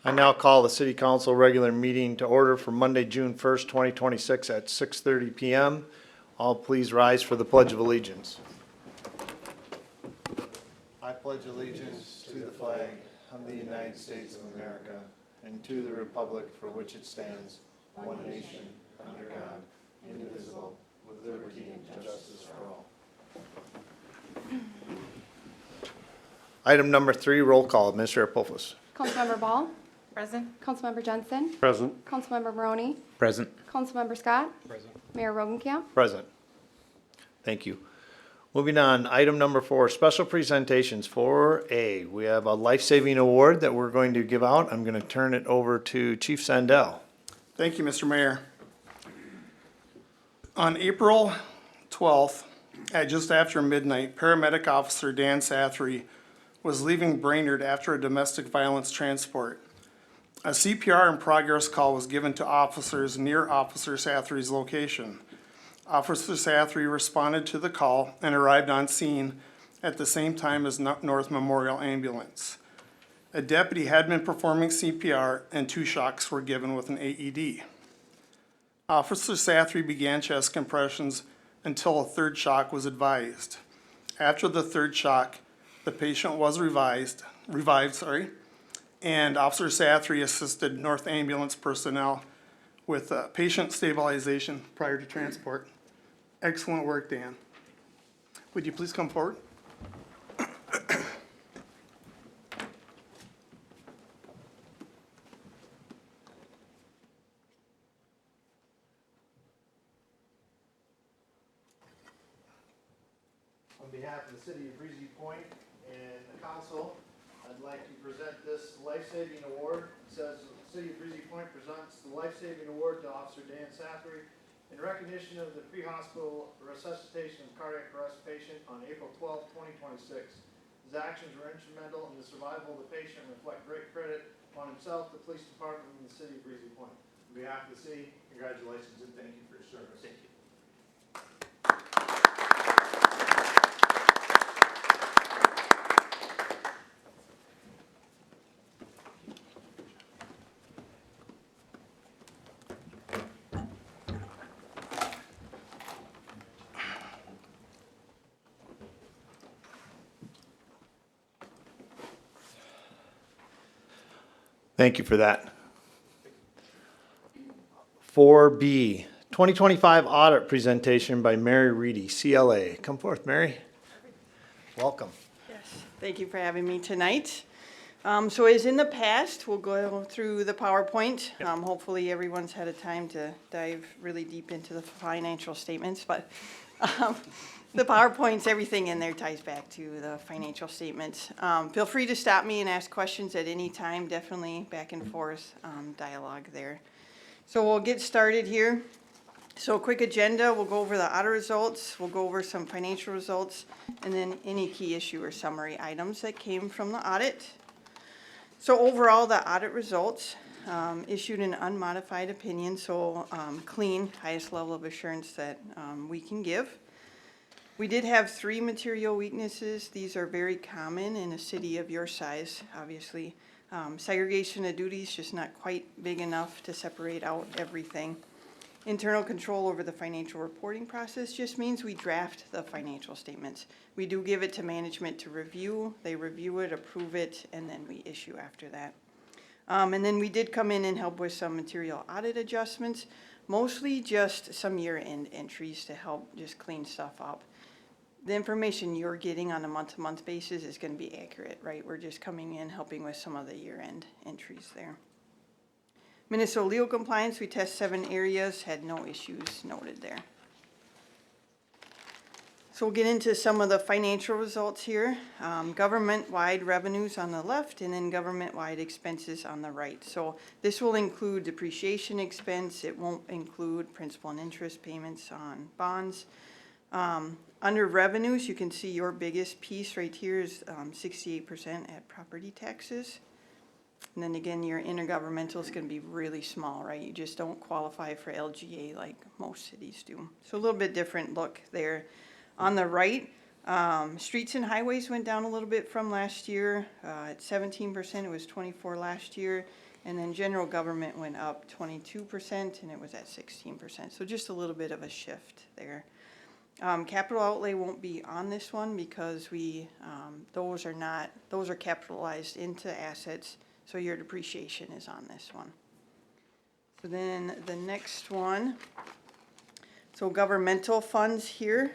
I now call the city council regular meeting to order for Monday, June 1st, 2026 at 6:30 PM. All please rise for the Pledge of Allegiance. I pledge allegiance to the flag of the United States of America and to the republic for which it stands, one nation, under God, indivisible, with liberty and justice for all. Item number 3, roll call. Administrator Pofus. Councilmember Ball, Present. Councilmember Jensen, Present. Councilmember Maroney, Present. Councilmember Scott, Present. Mayor Rogenkamp. Present. Thank you. Moving on, item number 4, special presentations. 4A, we have a life-saving award that we're going to give out. I'm going to turn it over to Chief Sandell. Thank you, Mr. Mayor. On April 12th, at just after midnight, paramedic officer Dan Sathry was leaving Brainerd after a domestic violence transport. A CPR in progress call was given to officers near Officer Sathry's location. Officer Sathry responded to the call and arrived on scene at the same time as North Memorial Ambulance. A deputy had been performing CPR and 2 shocks were given with an AED. Officer Sathry began chest compressions until a 3rd shock was advised. After the 3rd shock, the patient was revived, and Officer Sathry assisted North Ambulance personnel with patient stabilization prior to transport. Excellent work, Dan. Would you please come forward? On behalf of the city of Breezy Point and the council, I'd like to present this life-saving award. It says the city of Breezy Point presents the life-saving award to Officer Dan Sathry in recognition of the pre-hospital resuscitation of cardiac arrest patient on April 12, 2026. His actions were instrumental in the survival of the patient and reflect great credit on himself, the police department, and the city of Breezy Point. On behalf of the city, congratulations and thank you for your service. Thank you. Thank you for that. 4B, 2025 audit presentation by Mary Reedy, CLA. Come forth, Mary. Welcome. Yes. Thank you for having me tonight. So as in the past, we'll go through the PowerPoint. Hopefully everyone's had a time to dive really deep into the financial statements, but the PowerPoints, everything in there ties back to the financial statements. Feel free to stop me and ask questions at any time. Definitely back and forth dialogue there. So we'll get started here. So quick agenda, we'll go over the audit results, we'll go over some financial results, and then any key issue or summary items that came from the audit. So overall, the audit results issued an unmodified opinion, so clean, highest level of assurance that we can give. We did have 3 material weaknesses. These are very common in a city of your size, obviously. Segregation of duties, just not quite big enough to separate out everything. Internal control over the financial reporting process just means we draft the financial statements. We do give it to management to review. They review it, approve it, and then we issue after that. And then we did come in and help with some material audit adjustments, mostly just some year-end entries to help just clean stuff up. The information you're getting on a month-to-month basis is going to be accurate, right? We're just coming in, helping with some of the year-end entries there. Minnesota legal compliance, we test 7 areas, had no issues noted there. So we'll get into some of the financial results here. Government-wide revenues on the left and then government-wide expenses on the right. So this will include depreciation expense. It won't include principal and interest payments on bonds. Under revenues, you can see your biggest piece right here is 68% at property taxes. And then again, your intergovernmental is going to be really small, right? You just don't qualify for LGA like most cities do. So a little bit different look there. On the right, Streets and highways went down a little bit from last year, at 17%, it was 24 last year. And then general government went up 22% and it was at 16%. So just a little bit of a shift there. Capital outlay won't be on this one because those are capitalized into assets. So your depreciation is on this one. So then the next one, so governmental funds here,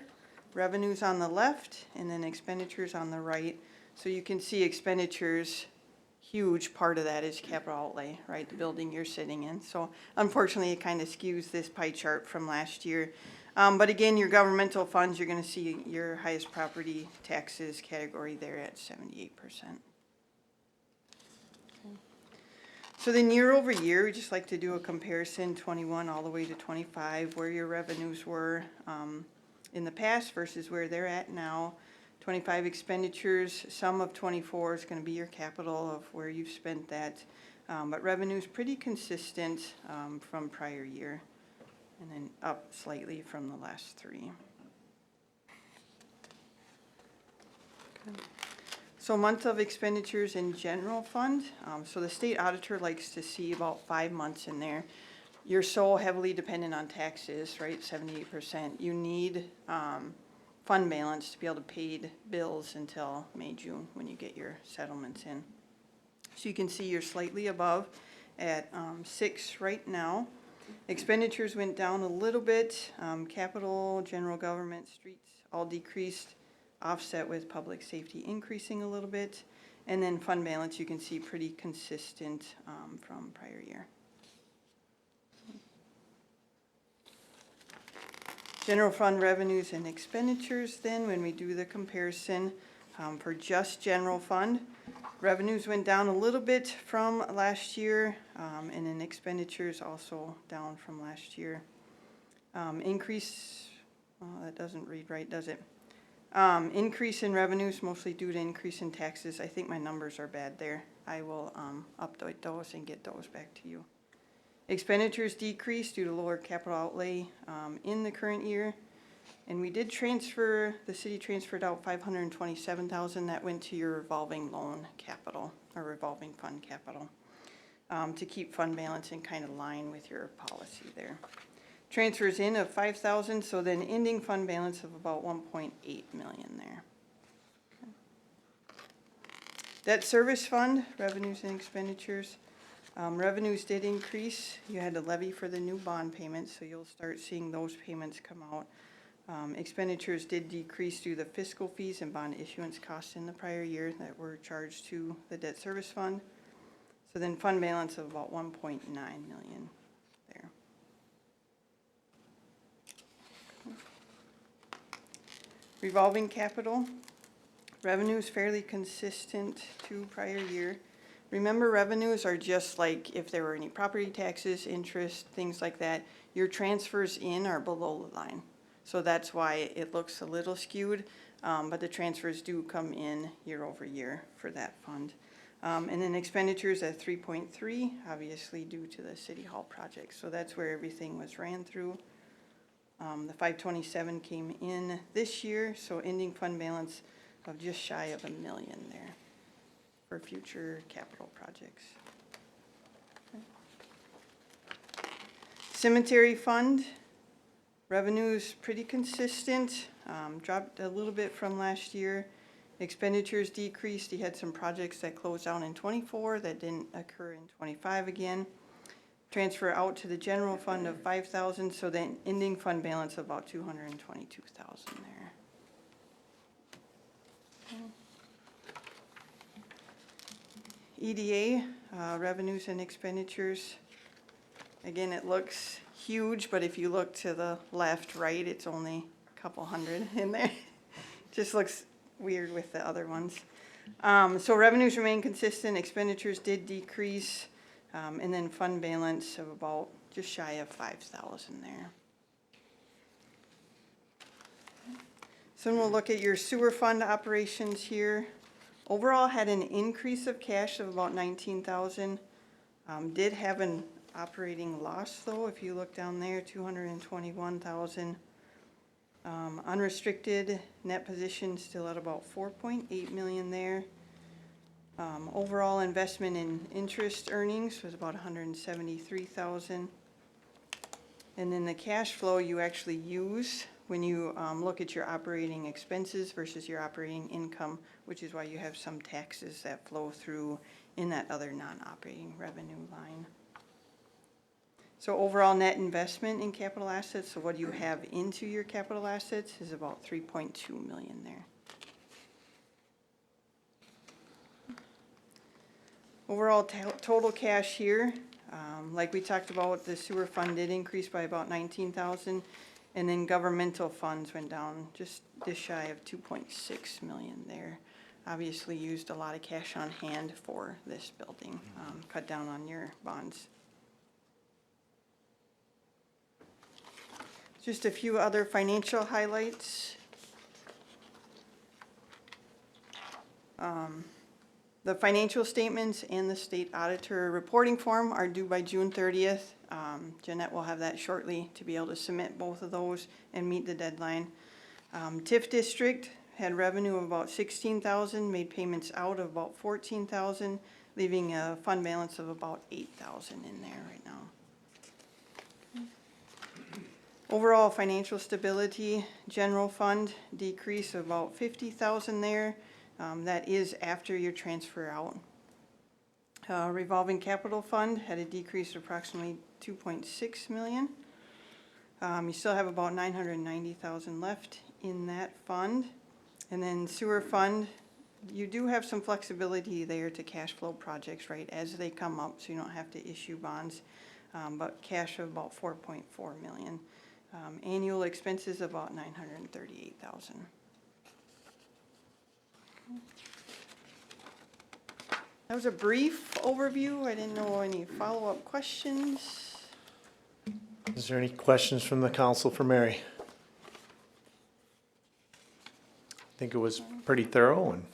revenues on the left and then expenditures on the right. So you can see expenditures, huge part of that is capital outlay, right? The building you're sitting in. So unfortunately, it kind of skews this pie chart from last year. But again, your governmental funds, you're going to see your highest property taxes category there at 78%. So then year over year, we just like to do a comparison, 21 all the way to 25, where your revenues were in the past versus where they're at now. 25 expenditures, some of 24 is going to be your capital of where you've spent that. But revenue's pretty consistent from prior year, and then up slightly from the last three. Okay. So month of expenditures in general fund. So the state auditor likes to see about 5 months in there. You're so heavily dependent on taxes, right? 78%. You need fund balance to be able to pay bills until May, June when you get your settlements in. So you can see you're slightly above at 6 right now. Expenditures went down a little bit. Capital, general government, streets all decreased, offset with public safety increasing a little bit. And then fund balance, you can see pretty consistent from prior year. General fund revenues and expenditures then, when we do the comparison for just general fund, revenues went down a little bit from last year, and then expenditures also down from last year. Increase, that doesn't read right, does it? Increase in revenues mostly due to increase in taxes. I think my numbers are bad there. I will update those and get those back to you. Expenditures decreased due to lower capital outlay in the current year. And we did transfer, the city transferred out $527,000 that went to your revolving loan capital, or revolving fund capital, to keep fund balance in kind of line with your policy there. Transfers in of $5,000, so then ending fund balance of about $1.8 million there. Okay. Debt service fund, revenues and expenditures. Revenues did increase. You had to levy for the new bond payments, so you'll start seeing those payments come out. Expenditures did decrease due to the fiscal fees and bond issuance costs in the prior year that were charged to the debt service fund. So then fund balance of about $1.9 million there. Revolving capital, revenues fairly consistent to prior year. Remember, revenues are just like if there were any property taxes, interest, things like that. Your transfers in are below the line. So that's why it looks a little skewed, but the transfers do come in year over year for that fund. And then expenditures at 3.3, obviously due to the City Hall project. So that's where everything was ran through. The 527 came in this year, so ending fund balance of just shy of $1 million there for future capital projects. Okay. Cemetery fund, revenues pretty consistent, dropped a little bit from last year. Expenditures decreased. You had some projects that closed out in 24 that didn't occur in 25 again. Transfer out to the general fund of $5,000, so then ending fund balance of about $222,000 there. Okay. EDA, revenues and expenditures. Again, it looks huge, but if you look to the left, right, it's only a couple hundred in there. Just looks weird with the other ones. So revenues remain consistent, expenditures did decrease, and then fund balance of about just shy of $5,000 there. So then we'll look at your sewer fund operations here. Overall had an increase of cash of about $19,000. Did have an operating loss though, if you look down there, $221,000. Unrestricted net position still at about 4.8 million there. Overall investment in interest earnings was about 173,000. And then the cash flow you actually use when you look at your operating expenses versus your operating income, which is why you have some taxes that flow through in that other non-operating revenue line. So overall net investment in capital assets, so what you have into your capital assets, is about 3.2 million there. Overall total cash here, like we talked about, the sewer fund did increase by about 19,000, and then governmental funds went down just shy of 2.6 million there. Obviously used a lot of cash on hand for this building, cut down on your bonds. Just a few other financial highlights. The financial statements and the state auditor reporting form are due by June 30th. Jeanette will have that shortly to be able to submit both of those and meet the deadline. TIF district had revenue of about 16,000, made payments out of about 14,000, leaving a fund balance of about 8,000 in there right now. Overall financial stability, general fund decrease of about 50,000 there. That is after your transfer out. Revolving capital fund had a decrease of approximately 2.6 million. You still have about 990,000 left in that fund. And then sewer fund, you do have some flexibility there to cash flow projects, right, as they come up, so you don't have to issue bonds. But cash of about 4.4 million. Annual expenses about 938,000. That was a brief overview. I didn't know any follow-up questions. Is there any questions from the council for Mary? I think it was pretty thorough and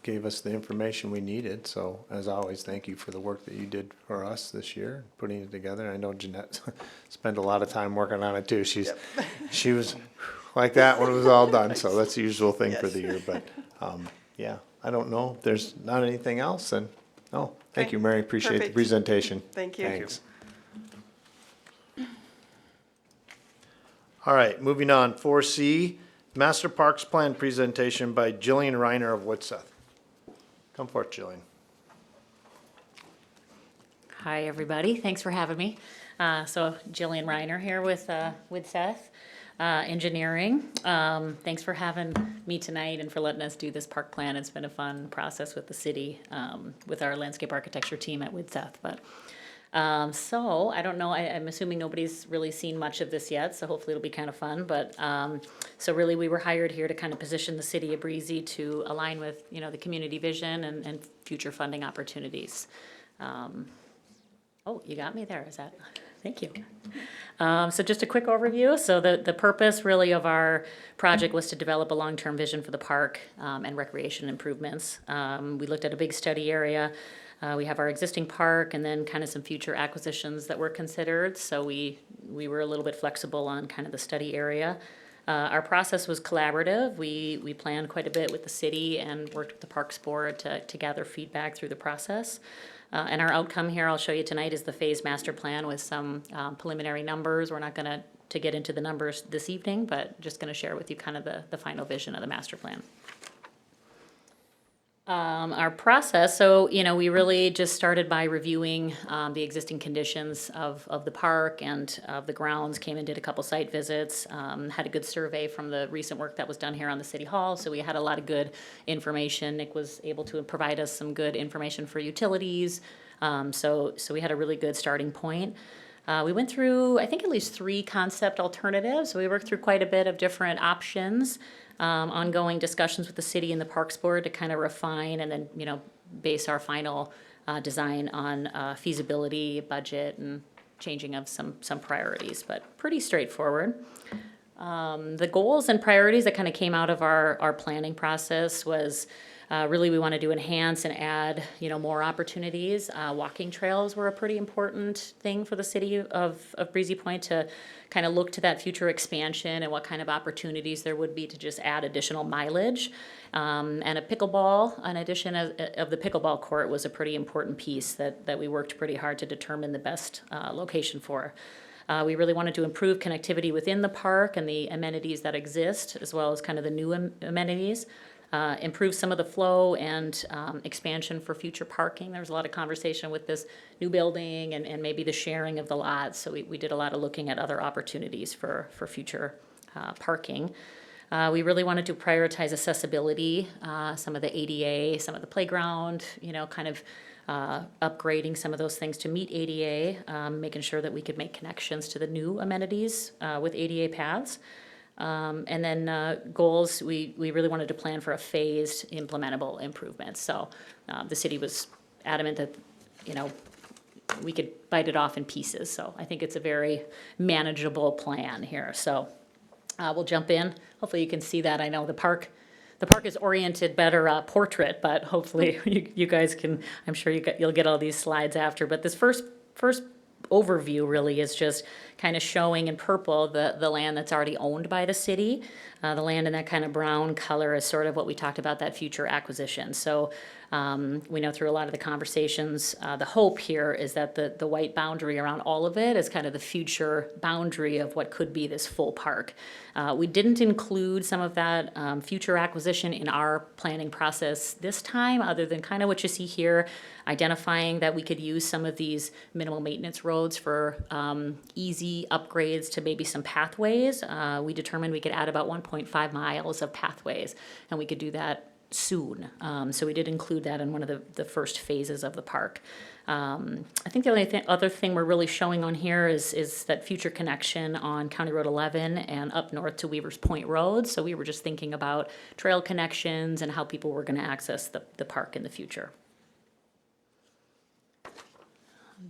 gave us the information we needed. So as always, thank you for the work that you did for us this year, putting it together. I know Jeanette spent a lot of time working on it too. She was like that when it was all done. So that's the usual thing for the year. But yeah, I don't know if there's not anything else. And no, thank you, Mary. Appreciate the presentation. Thank you. Thanks. All right, moving on. 4C, Master Parks Plan presentation by Jillian Reiner of Woodseth. Come forth, Jillian. Hi, everybody. Thanks for having me. So Jillian Reiner here with Seth Engineering. Thanks for having me tonight and for letting us do this park plan. It's been a fun process with the city, with our landscape architecture team at Woodseth. But so I don't know. I'm assuming nobody's really seen much of this yet, so hopefully it'll be kind of fun. But so really, we were hired here to kind of position the city of Breezy to align with the community vision and future funding opportunities. Oh, you got me there. Is that? Thank you. So just a quick overview. So the purpose really of our project was to develop a long-term vision for the park and recreation improvements. We looked at a big study area. We have our existing park and then kind of some future acquisitions that were considered. So we were a little bit flexible on kind of the study area. Our process was collaborative. We planned quite a bit with the city and worked with the Parks Board to gather feedback through the process. And our outcome here, I'll show you tonight, is the phase master plan with some preliminary numbers. We're not going to get into the numbers this evening, but just going to share with you kind of the final vision of the master plan. Our process, so, we really just started by reviewing the existing conditions of the park and of the grounds, came and did a couple site visits, had a good survey from the recent work that was done here on the City Hall, so we had a lot of good information. Nick was able to provide us some good information for utilities, so we had a really good starting point. We went through, I think, at least 3 concept alternatives, so we worked through quite a bit of different options. Ongoing discussions with the city and the Parks Board to kind of refine and then, base our final design on feasibility, budget, and changing of some priorities, but pretty straightforward. The goals and priorities that kind of came out of our planning process was Really, we wanted to enhance and add, more opportunities. Walking trails were a pretty important thing for the city of Breezy Point to kind of look to that future expansion and what kind of opportunities there would be to just add additional mileage. And a pickleball, an addition of the pickleball court was a pretty important piece that we worked pretty hard to determine the best location for. We really wanted to improve connectivity within the park and the amenities that exist, as well as kind of the new amenities. Improve some of the flow and expansion for future parking. There was a lot of conversation with this new building and maybe the sharing of the lots. So we did a lot of looking at other opportunities for future parking. We really wanted to prioritize accessibility, some of the ADA, some of the playground, kind of upgrading some of those things to meet ADA, making sure that we could make connections to the new amenities with ADA paths. And then goals, we really wanted to plan for a phased implementable improvement. So the city was adamant that, we could bite it off in pieces. So I think it's a very manageable plan here. So we'll jump in. Hopefully you can see that. I know the park is oriented better portrait, but hopefully you guys can, I'm sure you'll get all these slides after. But this first overview really is just kind of showing in purple the land that's already owned by the city. The land in that kind of brown color is sort of what we talked about, that future acquisition. So we know through a lot of the conversations, the hope here is that the white boundary around all of it is kind of the future boundary of what could be this full park. We didn't include some of that future acquisition in our planning process this time, other than kind of what you see here, identifying that we could use some of these minimal maintenance roads for easy upgrades to maybe some pathways. We determined we could add about 1.5 miles of pathways, and we could do that soon. So we did include that in one of the first phases of the park. I think the only other thing we're really showing on here is that future connection on County Road 11 and up north to Weavers Point Road. So we were just thinking about trail connections and how people were going to access the park in the future.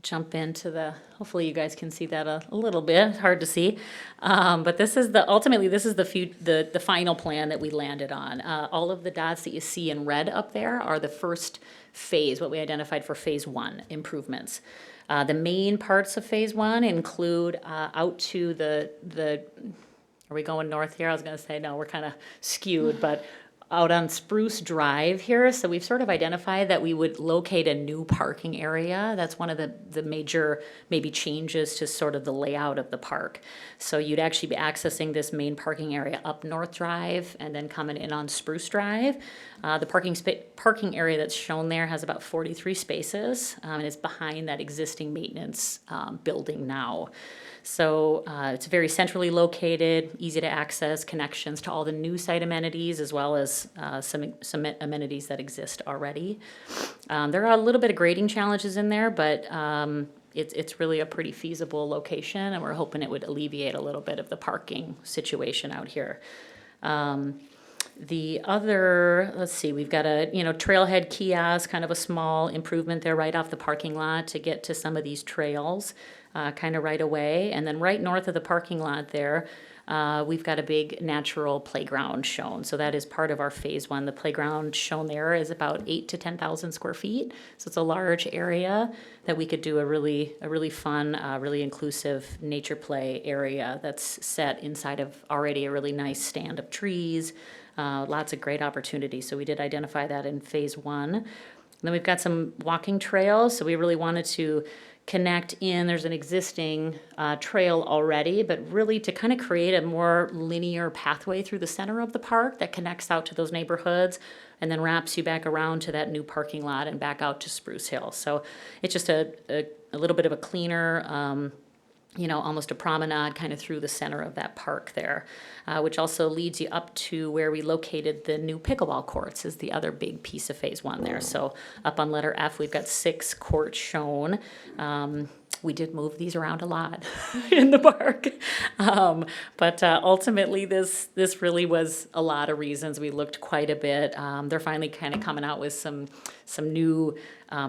Jump into hopefully you guys can see that a little bit. It's hard to see. But this is ultimately the final plan that we landed on. All of the dots that you see in red up there are the first phase, what we identified for phase 1 improvements. The main parts of phase 1 include out to are we going north here? I was gonna say, no, we're kind of skewed, but out on Spruce Drive here. So we've sort of identified that we would locate a new parking area. That's one of the major maybe changes to sort of the layout of the park. So you'd actually be accessing this main parking area up North Drive and then coming in on Spruce Drive. The parking area that's shown there has about 43 spaces, and it's behind that existing maintenance building now. So it's very centrally located, easy to access, connections to all the new site amenities, as well as some amenities that exist already. There are a little bit of grading challenges in there, but it's really a pretty feasible location, and we're hoping it would alleviate a little bit of the parking situation out here. The other, let's see, we've got a trailhead kiosk, kind of a small improvement there right off the parking lot to get to some of these trails. Kind of right away. And then right north of the parking lot there, we've got a big natural playground shown. So that is part of our phase 1. The playground shown there is about 8,000 to 10,000 square feet. So it's a large area that we could do a really fun, really inclusive nature play area that's set inside of already a really nice stand of trees. Lots of great opportunities. So we did identify that in phase 1. And then we've got some walking trails. So we really wanted to connect in, there's an existing trail already, but really to kind of create a more linear pathway through the center of the park that connects out to those neighborhoods and then wraps you back around to that new parking lot and back out to Spruce Hill. So it's just a little bit of a cleaner, almost a promenade kind of through the center of that park there, which also leads you up to where we located the new pickleball courts is the other big piece of phase 1 there. So up on letter F, we've got 6 courts shown. We did move these around a lot in the park. But ultimately, this really was a lot of reasons. We looked quite a bit. They're finally kind of coming out with some some new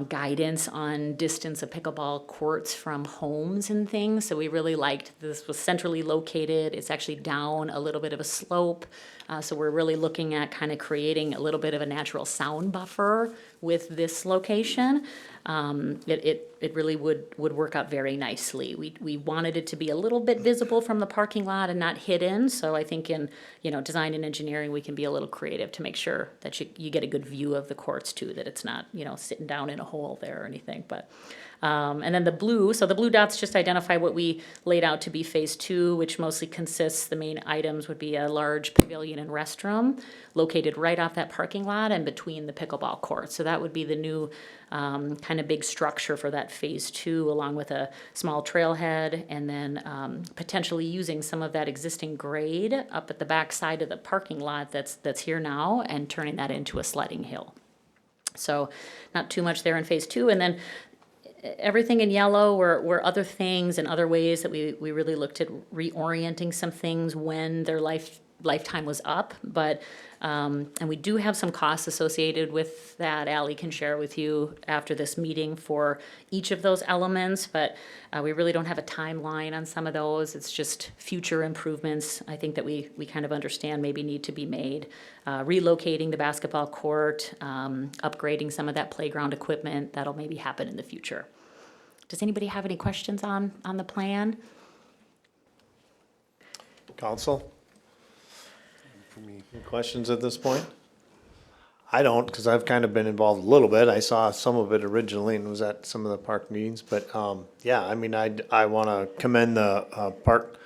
guidance on distance of pickleball courts from homes and things. So we really liked this was centrally located. It's actually down a little bit of a slope. So we're really looking at kind of creating a little bit of a natural sound buffer with this location. It really would work out very nicely. We wanted it to be a little bit visible from the parking lot and not hidden. So I think in, design and engineering, we can be a little creative to make sure that you get a good view of the courts too, that it's not, sitting down in a hole there or anything. But and then the blue dots just identify what we laid out to be phase 2, which mostly consists, the main items would be a large pavilion and restroom located right off that parking lot and between the pickleball courts. So that would be the new kind of big structure for that phase 2, along with a small trailhead, and then potentially using some of that existing grade up at the back side of the parking lot that's here now and turning that into a sledding hill. So not too much there in phase 2. And then everything in yellow were other things and other ways that we really looked at reorienting some things when their lifetime was up. But and we do have some costs associated with that. Ally can share with you after this meeting for each of those elements, but we really don't have a timeline on some of those. It's just future improvements, I think, that we kind of understand maybe need to be made. Relocating the basketball court, upgrading some of that playground equipment, that'll maybe happen in the future. Does anybody have any questions on the plan? Council? Any questions at this point? I don't, because I've kind of been involved a little bit. I saw some of it originally and was at some of the park meetings, but, yeah, I mean, I want to commend the, park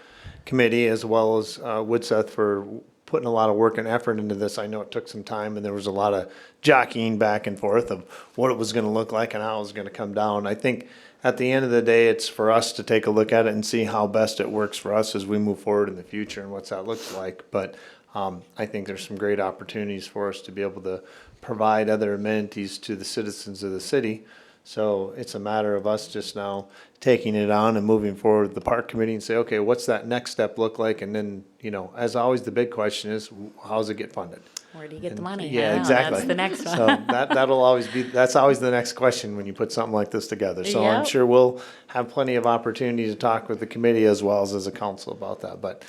committee as well as, Woodseth for putting a lot of work and effort into this. I know it took some time and there was a lot of jockeying back and forth of what it was going to look like and how it was going to come down. I think at the end of the day, it's for us to take a look at it and see how best it works for us as we move forward in the future and what's that looks like. But I think there's some great opportunities for us to be able to provide other amenities to the citizens of the city. So it's a matter of us just now taking it on and moving forward with the park committee and say, okay, what's that next step look like? And then, as always, the big question is, how does it get funded? Where do you get the money? Yeah, I know, exactly. That's the next one. So that's always the next question when you put something like this together. So I'm Yep. sure we'll have plenty of opportunity to talk with the committee as well as a council about that. But,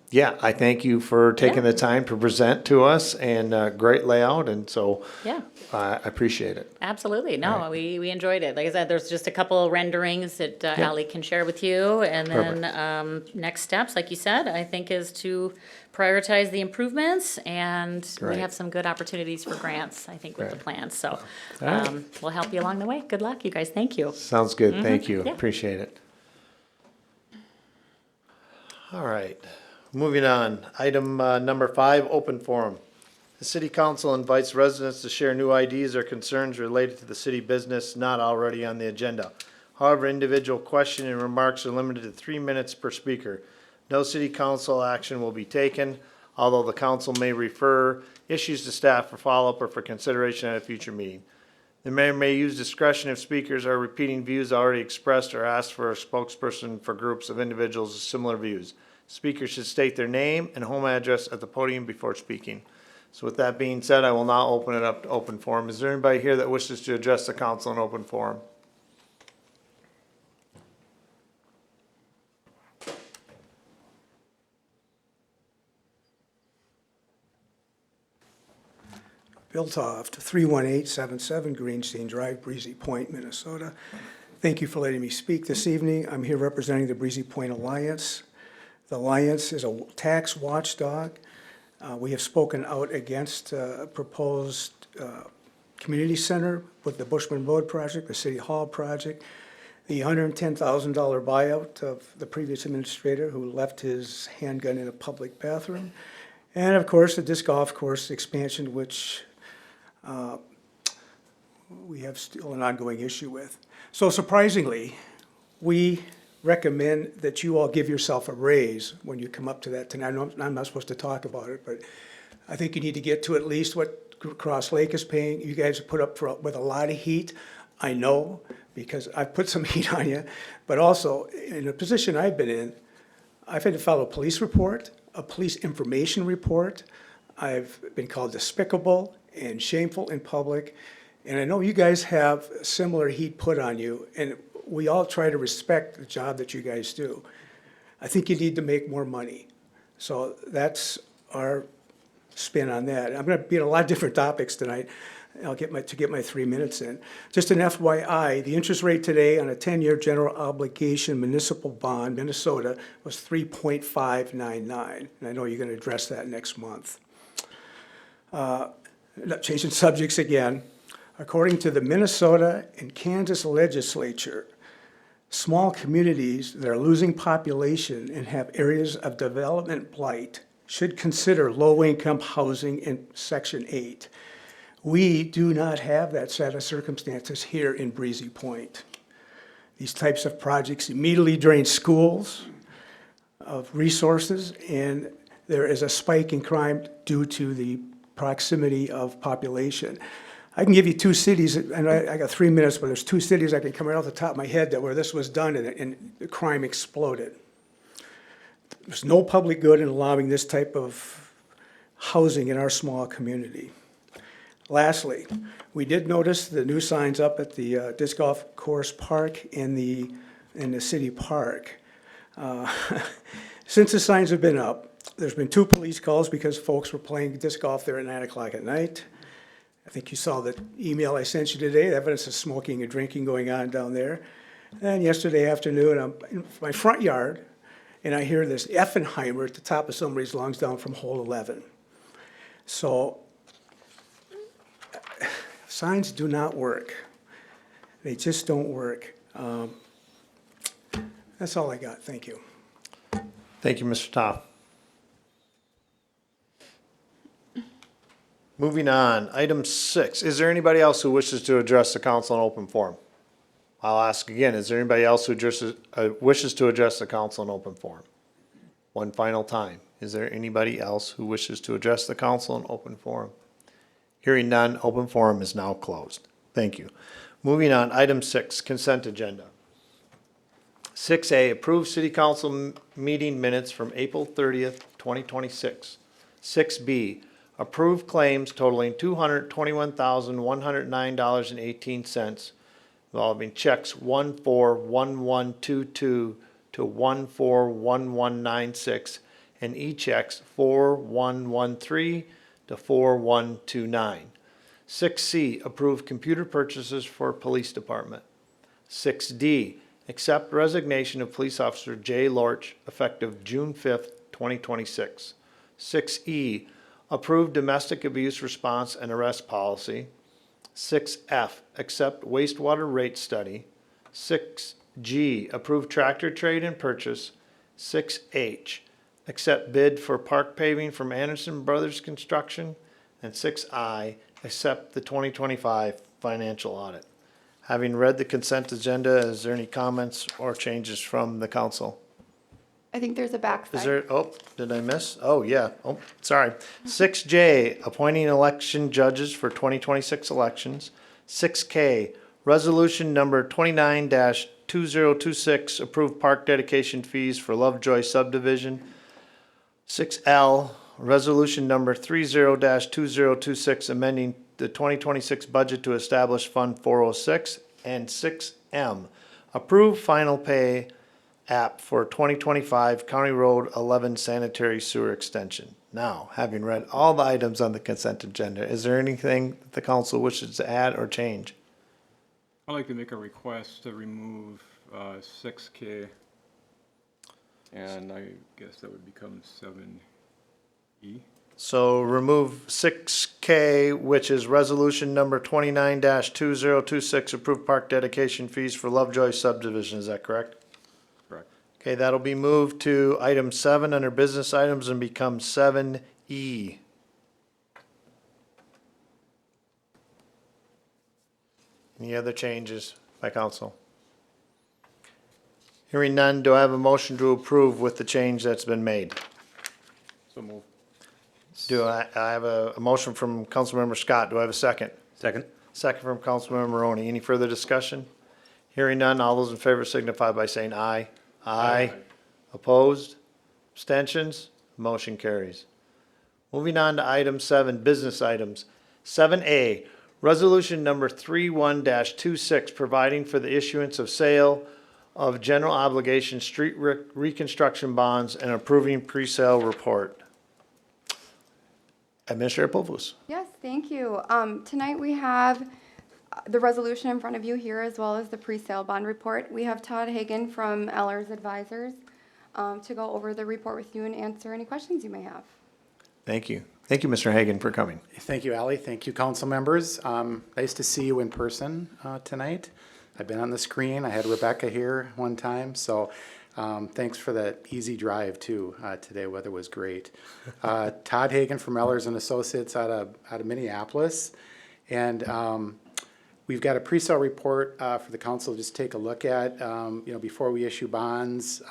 yeah, I thank you for taking Yeah. the time to present to us and, great layout. And so Yeah. I appreciate it. Absolutely. No, we enjoyed it. Like I said, there's just a couple of renderings that Ally can share with you. And then next steps, like you said, I think is to prioritize the improvements. And we Right. have some good opportunities for grants, I think, with the Right. plans. So right. we'll help you along the way. Good luck, you guys. Thank you. Sounds good. Thank you. Yeah. Appreciate it. All right, moving on. Item number 5, open forum. The city council invites residents to share new ideas or concerns related to the city business not already on the agenda. However, individual question and remarks are limited to 3 minutes per speaker. No city council action will be taken, although the council may refer issues to staff for follow-up or for consideration at a future meeting. The mayor may use discretion if speakers are repeating views already expressed or ask for a spokesperson for groups of individuals with similar views. Speakers should state their name and home address at the podium before speaking. So with that being said, I will now open it up to open forum. Is there anybody here that wishes to address the council in open forum? Bill Toft, 31877 Greenstein Drive, Breezy Point, Minnesota. Thank you for letting me speak this evening. I'm here representing the Breezy Point Alliance. The Alliance is a tax watchdog. We have spoken out against a proposed community center with the Bushman Road project, the City Hall project, the $110,000 buyout of the previous administrator who left his handgun in a public bathroom, and of course, the disc golf course expansion, which we have still an ongoing issue with. So surprisingly, we recommend that you all give yourself a raise when you come up to that tonight. I know I'm not supposed to talk about it, but I think you need to get to at least what Cross Lake is paying. You guys have put up with a lot of heat. I know, because I've put some heat on you, but also in a position I've been in, I've had to file a police report, a police information report. I've been called despicable and shameful in public. And I know you guys have similar heat put on you, and we all try to respect the job that you guys do. I think you need to make more money. So that's our spin on that. I'm gonna be on a lot of different topics tonight. I'll get my 3 minutes in. Just an FYI, the interest rate today on a 10-year general obligation municipal bond, Minnesota, was 3.599. And I know you're gonna address that next month. Changing subjects again. According to the Minnesota and Kansas legislature, small communities that are losing population and have areas of development blight should consider low-income housing in Section 8. We do not have that set of circumstances here in Breezy Point. These types of projects immediately drain schools of resources, and there is a spike in crime due to the proximity of population. I can give you 2 cities, and I got 3 minutes, but there's 2 cities I can come right off the top of my head that where this was done and the crime exploded. There's no public good in allowing this type of housing in our small community. Lastly, we did notice the new signs up at the disc golf course park in the city park. Since the signs have been up, there's been 2 police calls because folks were playing disc golf there at 9 o'clock at night. I think you saw the email I sent you today, evidence of smoking and drinking going on down there. And yesterday afternoon, I'm in my front yard, and I hear this Effenheimer at the top of somebody's lungs down from hole 11. So signs do not work. They just don't work. That's all I got. Thank you. Thank you, Mr. Toff. Moving on, item 6. Is there anybody else who wishes to address the council in open forum? I'll ask again, is there anybody else who wishes to address the council in open forum? One final time. Is there anybody else who wishes to address the council in open forum? Hearing none, open forum is now closed. Thank you. Moving on, item 6, consent agenda. 6A, approve city council meeting minutes from April 30th, 2026. 6B, approve claims totaling $221,109.18 involving checks 141122 to 141196 and e-checks 4113 to 4129. 6C, approve computer purchases for police department. 6D, accept resignation of police officer Jay Lorch effective June 5th, 2026. 6E, approve domestic abuse response and arrest policy. 6F, accept wastewater rate study. 6G, approve tractor trade and purchase. 6H, accept bid for park paving from Anderson Brothers Construction. And 6I, accept the 2025 financial audit. Having read the consent agenda, is there any comments or changes from the council? I think there's a backside. Is there, oh, did I miss? Oh, yeah, oh, sorry. 6J, appointing election judges for 2026 elections. 6K, resolution number 29-2026, approve park dedication fees for Lovejoy subdivision. 6L, resolution number 30-2026, amending the 2026 budget to establish Fund 406. And 6M, approve final pay app for 2025 County Road 11 sanitary sewer extension. Now, having read all the items on the consent agenda, is there anything the council wishes to add or change? I'd like to make a request to remove 6K, and I guess that would become 7E. So remove 6K, which is resolution number 29-2026, approved park dedication fees for Lovejoy subdivision, is that correct? Correct. Okay, that'll be moved to item 7 under business items and become 7E. Any other changes by council? Hearing none, do I have a motion to approve with the change that's been made? So move. Do I have a motion from Councilmember Scott. Do I have a second? Second. Second from Councilmember Maroney. Any further discussion? Hearing none, all those in favor signify by saying aye. Aye. Opposed? Abstentions? Motion carries. Moving on to item 7, business items. 7A, Resolution number 31-26, providing for the issuance of sale of general obligation street reconstruction bonds and approving pre-sale report. Administrator Povus. Yes, thank you. Tonight we have the resolution in front of you here as well as the pre-sale bond report. We have Todd Hagan from Ellers Advisors to go over the report with you and answer any questions you may have. Thank you. Thank you, Mr. Hagan, for coming. Thank you, Ally. Thank you, council members. Nice to see you in person tonight. I've been on the screen. I had Rebecca here one time, so thanks for the easy drive too. Today, weather was great. Todd Hagan from Ellers and Associates out of Minneapolis, and we've got a pre-sale report for the council to just take a look at. Before we issue bonds,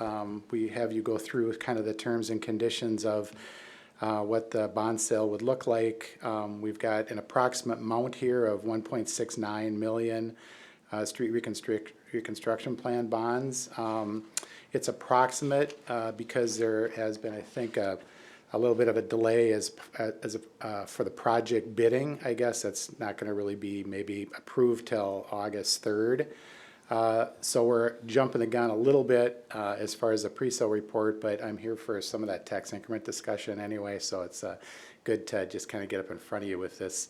we have you go through kind of the terms and conditions of what the bond sale would look like. We've got an approximate amount here of 1.69 million street reconstruction plan bonds. It's approximate because there has been, I think, a little bit of a delay for the project bidding. I guess that's not going to really be maybe approved till August 3rd. So we're jumping the gun a little bit as far as the pre-sale report, but I'm here for some of that tax increment discussion anyway, so it's good to just kind of get up in front of you with this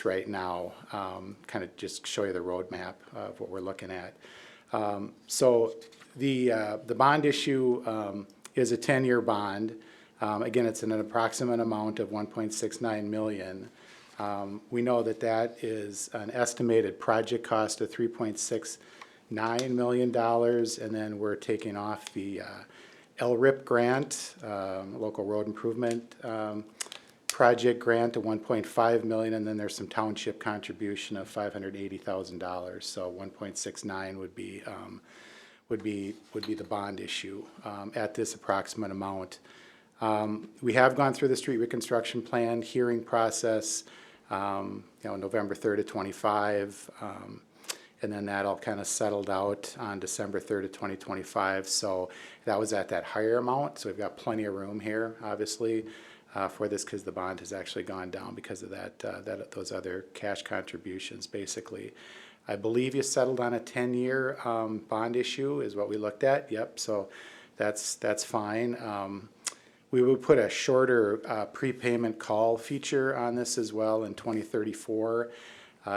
right now, kind of just show you the roadmap of what we're looking at. So the bond issue is a 10-year bond. Again, it's an approximate amount of 1.69 million. We know that is an estimated project cost of $3.69 million, and then we're taking off the LRIP grant, local road improvement project grant of 1.5 million, and then there's some township contribution of $580,000. So 1.69 would be the bond issue at this approximate amount. We have gone through the street reconstruction plan hearing process. November 3rd of 25, and then that all kind of settled out on December 3rd of 2025. So that was at that higher amount. So we've got plenty of room here, obviously, for this because the bond has actually gone down because of those other cash contributions, basically. I believe you settled on a 10-year bond issue is what we looked at. Yep. So that's fine. We would put a shorter prepayment call feature on this as well in 2034.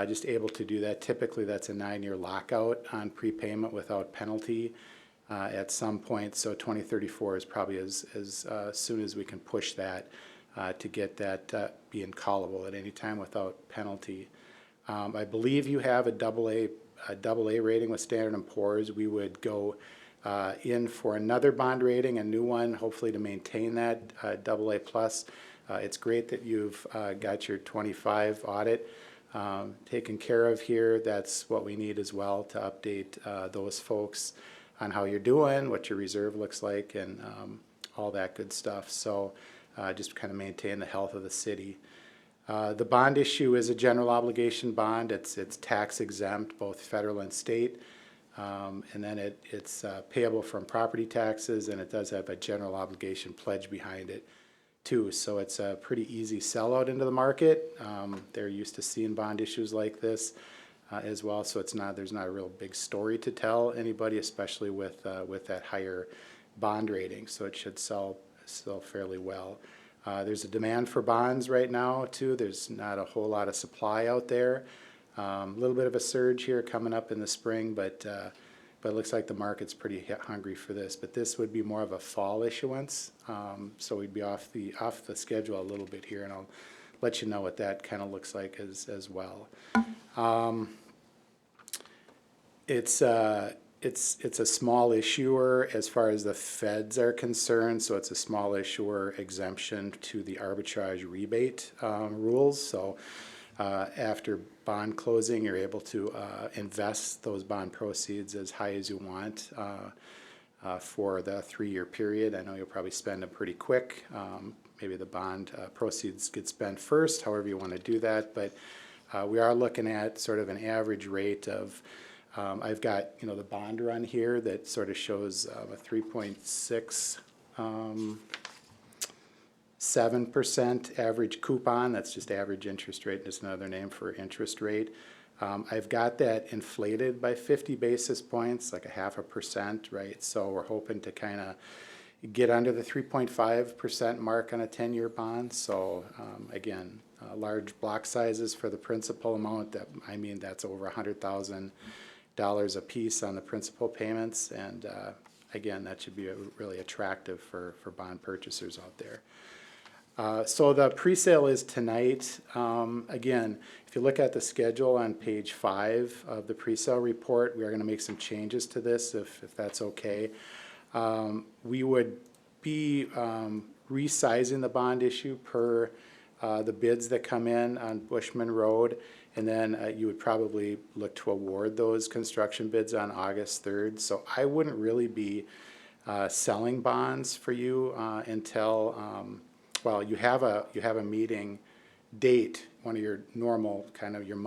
Just able to do that. Typically, that's a 9-year lockout on prepayment without penalty at some point. So 2034 is probably as soon as we can push that to get that being callable at any time without penalty. I believe you have a double A rating with Standard & Poor's. We would go in for another bond rating, a new one, hopefully to maintain that AA+. It's great that you've got your 25 audit taken care of here. That's what we need as well to update those folks on how you're doing, what your reserve looks like, and all that good stuff. So just kind of maintain the health of the city. The bond issue is a general obligation bond. It's tax exempt, both federal and state. And then it's payable from property taxes, and it does have a general obligation pledge behind it too. So it's a pretty easy sellout into the market. They're used to seeing bond issues like this as well. So there's not a real big story to tell anybody, especially with that higher bond rating. So it should sell fairly well. There's a demand for bonds right now too. There's not a whole lot of supply out there. A little bit of a surge here coming up in the spring, but it looks like the market's pretty hungry for this. But this would be more of a fall issuance, so we'd be off the schedule a little bit here, and I'll let you know what that kind of looks like as well. It's a small issuer as far as the feds are concerned, so it's a small issuer exemption to the arbitrage rebate rules. So after bond closing, you're able to invest those bond proceeds as high as you want for the 3-year period. I know you'll probably spend them pretty quick. Maybe the bond proceeds get spent first, however you want to do that. But we are looking at sort of an average rate of, I've got the bond run here that sort of shows a 3.6 7% average coupon. That's just average interest rate. It's another name for interest rate. I've got that inflated by 50 basis points, like 0.5%, right? So we're hoping to kind of get under the 3.5% mark on a 10-year bond. So again, large block sizes for the principal amount. That's over $100,000 a piece on the principal payments. And again, that should be really attractive for bond purchasers out there. So the pre-sale is tonight. Again, if you look at the schedule on page 5 of the pre-sale report, we are going to make some changes to this if that's okay. We would be resizing the bond issue per the bids that come in on Bushman Road, and then you would probably look to award those construction bids on August 3rd. So I wouldn't really be selling bonds for you until well, you have a meeting date. One of your normal kind of your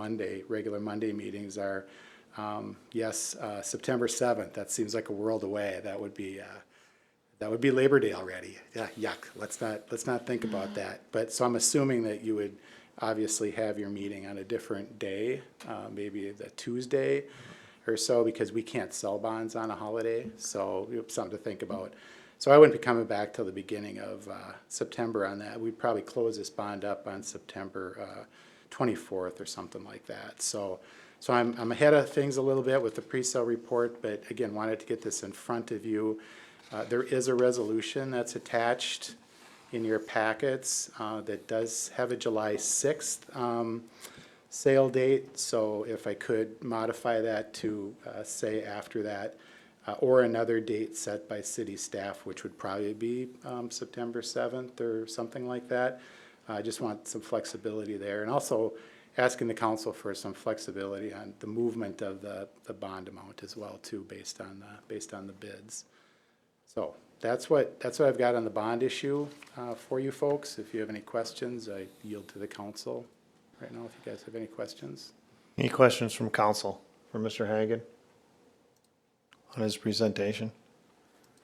regular Monday meetings are, September 7th. That seems like a world away. That would be Labor Day already. Yeah, yuck. Let's not think about that. But so I'm assuming that you would obviously have your meeting on a different day, maybe the Tuesday or so, because we can't sell bonds on a holiday. So you have something to think about. So I wouldn't be coming back till the beginning of September on that. We'd probably close this bond up on September 24th or something like that. So I'm ahead of things a little bit with the pre-sale report, but again, wanted to get this in front of you. There is a resolution that's attached in your packets that does have a July 6th sale date. So if I could modify that to say after that, or another date set by city staff, which would probably be September 7th or something like that. I just want some flexibility there, and also asking the council for some flexibility on the movement of the bond amount as well too, based on the bids. So that's what I've got on the bond issue for you folks. If you have any questions, I yield to the council right now. If you guys have any questions. Any questions from council for Mr. Hagan on his presentation?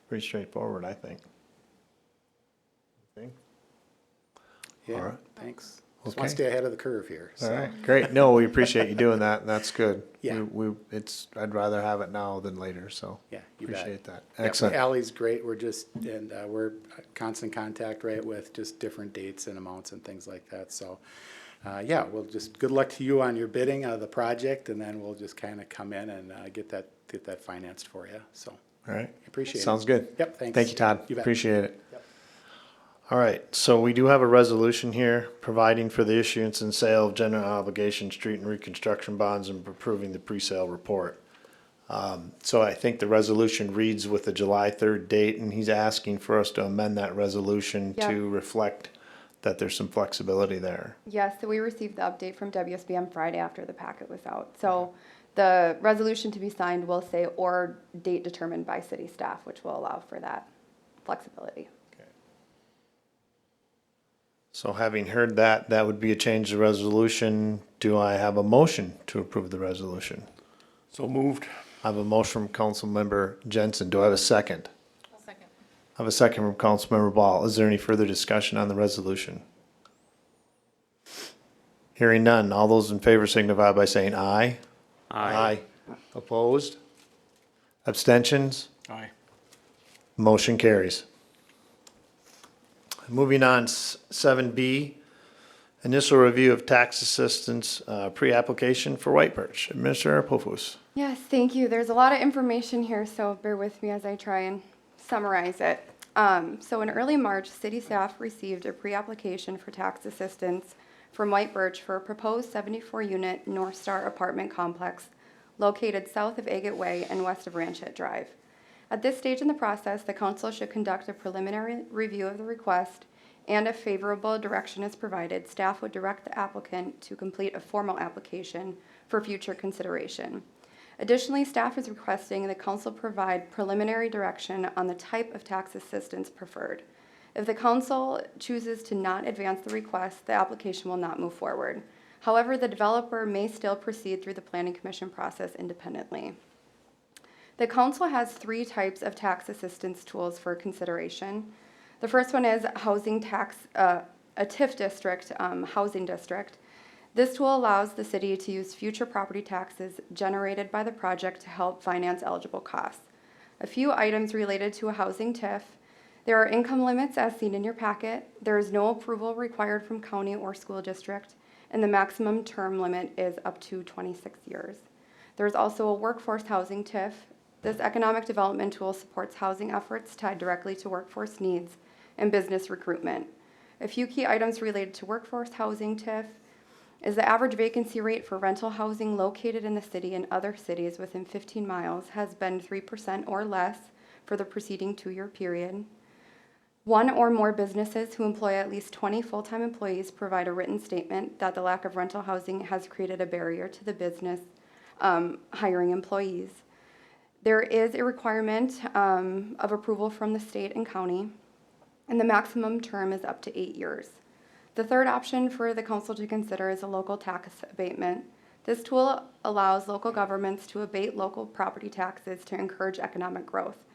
Pretty straightforward, I think. Yeah, All right. thanks. Just want Okay. to stay ahead of the curve here. All So. right, great. No, we appreciate you doing that. That's good. Yeah. I'd rather have it now than later, so. Yeah, you bet. Appreciate that. Yeah, Excellent. Ally's great. We're constant contact, right, with just different dates and amounts and things like that. So, we'll just, good luck to you on your bidding of the project, and then we'll just kind of come in and get that financed for you. So, All right. appreciate it. Sounds good. Yep, thanks. Thank you, Todd. You bet. Appreciate it. Yep. All right, so we do have a resolution here providing for the issuance and sale of general obligation street and reconstruction bonds and approving the pre-sale report. So I think the resolution reads with the July 3rd date, and he's asking for us to amend that resolution Yeah. to reflect that there's some flexibility there. Yes, so we received the update from WSB on Friday after the packet was out. So the resolution to be signed will say, or date determined by city staff, which will allow for that flexibility. So having heard that, that would be a change to resolution. Do I have a motion to approve the resolution? So moved. I have a motion from Councilmember Jensen. Do I have a second? I'll second. I have a second from Councilmember Ball. Is there any further discussion on the resolution? Hearing none. All those in favor signify by saying aye. Aye. Opposed? Abstentions? Aye. Motion carries. Moving on, 7B, initial review of tax assistance pre-application for White Birch. Administrator Pofus. Yes, thank you. There's a lot of information here, so bear with me as I try and summarize it. So in early March, city staff received a pre-application for tax assistance from White Birch for a proposed 74-unit North Star apartment complex located south of Agate Way and west of Ranchette Drive. At this stage in the process, the council should conduct a preliminary review of the request, and if favorable direction is provided, staff would direct the applicant to complete a formal application for future consideration. Additionally, staff is requesting the council provide preliminary direction on the type of tax assistance preferred. If the council chooses to not advance the request, the application will not move forward. However, the developer may still proceed through the planning commission process independently. The council has 3 types of tax assistance tools for consideration. The first one is housing tax, a TIF district, housing district. This tool allows the city to use future property taxes generated by the project to help finance eligible costs. A few items related to a housing TIF. There are income limits as seen in your packet. There is no approval required from county or school district, and the maximum term limit is up to 26 years. There's also a workforce housing TIF. This economic development tool supports housing efforts tied directly to workforce needs and business recruitment. A few key items related to workforce housing TIF is the average vacancy rate for rental housing located in the city and other cities within 15 miles has been 3% or less for the preceding 2-year period. One or more businesses who employ at least 20 full-time employees provide a written statement that the lack of rental housing has created a barrier to the business hiring employees. There is a requirement of approval from the state and county, and the maximum term is up to 8 years. The third option for the council to consider is a local tax abatement. This tool allows local governments to abate local property taxes to encourage economic growth.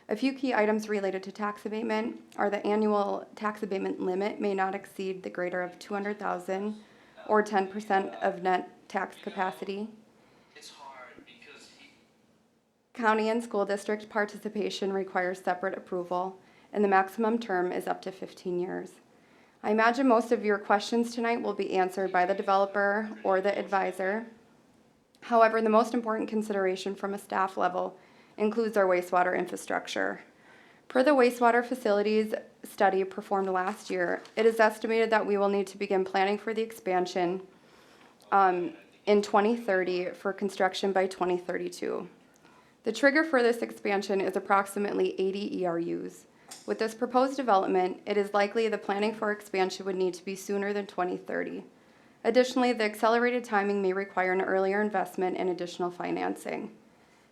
A few key items related to tax abatement are the annual tax abatement limit may not exceed the greater of $200,000 or 10% of net tax capacity. County and school district participation requires separate approval, and the maximum term is up to 15 years. I imagine most of your questions tonight will be answered by the developer or the advisor. However, the most important consideration from a staff level includes our wastewater infrastructure. Per the wastewater facilities study performed last year, it is estimated that we will need to begin planning for the expansion in 2030 for construction by 2032. The trigger for this expansion is approximately 80 ERUs. With this proposed development, it is likely the planning for expansion would need to be sooner than 2030. Additionally, the accelerated timing may require an earlier investment and additional financing.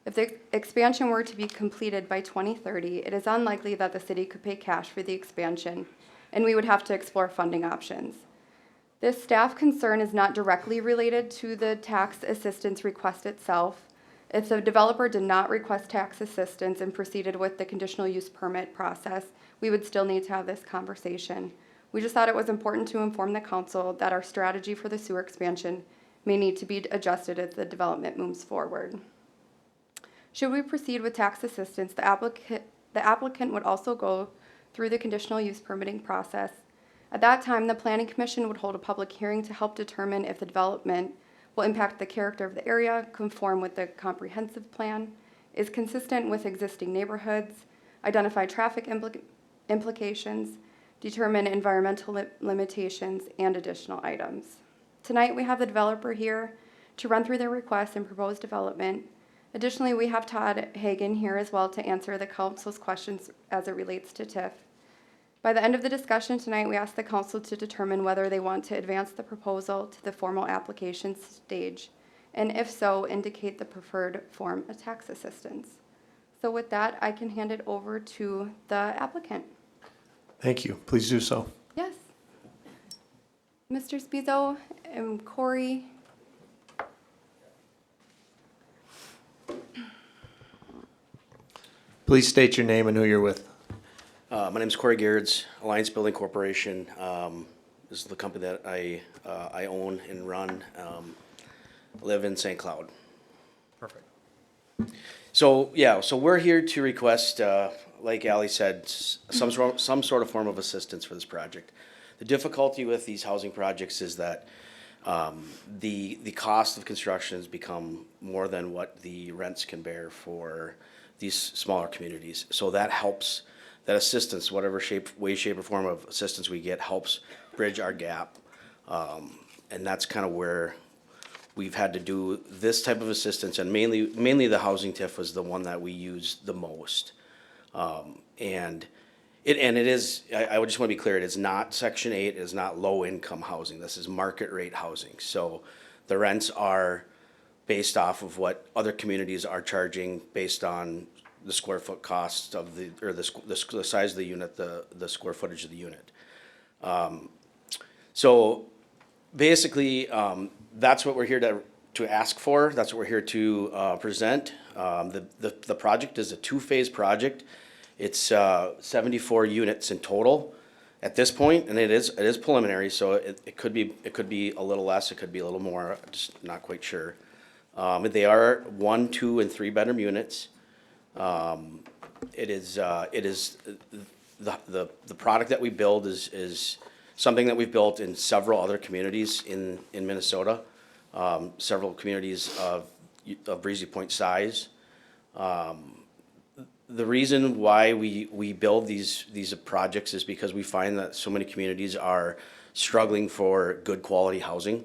If the expansion were to be completed by 2030, it is unlikely that the city could pay cash for the expansion, and we would have to explore funding options. This staff concern is not directly related to the tax assistance request itself. If the developer did not request tax assistance and proceeded with the conditional use permit process, we would still need to have this conversation. We just thought it was important to inform the council that our strategy for the sewer expansion may need to be adjusted as the development moves forward. Should we proceed with tax assistance, the applicant would also go through the conditional use permitting process. At that time, the Planning Commission would hold a public hearing to help determine if the development will impact the character of the area, conform with the comprehensive plan, is consistent with existing neighborhoods, identify traffic implications, determine environmental limitations, and additional items. Tonight, we have the developer here to run through their requests and proposed development. Additionally, we have Todd Hagan here as well to answer the council's questions as it relates to TIF. By the end of the discussion tonight, we ask the council to determine whether they want to advance the proposal to the formal application stage, and if so, indicate the preferred form of tax assistance. So with that, I can hand it over to the applicant. Thank you. Please do so. Yes. Mr. Spizo and Corey. Please state your name and who you're with. My name is Corey Geertz, Alliance Building Corporation. This is the company that I own and run. Live in St. Cloud. Perfect. So we're here to request, like Ally said, some sort of form of assistance for this project. The difficulty with these housing projects is that the cost of construction has become more than what the rents can bear for these smaller communities. So that helps. That assistance, whatever way, shape, or form of assistance we get, helps bridge our gap. And that's kind of where we've had to do this type of assistance, and mainly the housing TIF was the one that we used the most. And it is, I would just want to be clear, it is not Section 8, it is not low-income housing. This is market rate housing. So the rents are based off of what other communities are charging based on the square foot cost of the size of the unit, the square footage of the unit. So basically, that's what we're here to ask for. That's what we're here to present. The project is a two-phase project. It's 74 units in total at this point, and it is preliminary, so it could be a little less, it could be a little more, just not quite sure. They are 1, 2, and 3 bedroom units. It is the product that we build is something that we've built in several other communities in Minnesota, several communities of Breezy Point size. The reason why we build these projects is because we find that so many communities are struggling for good quality housing.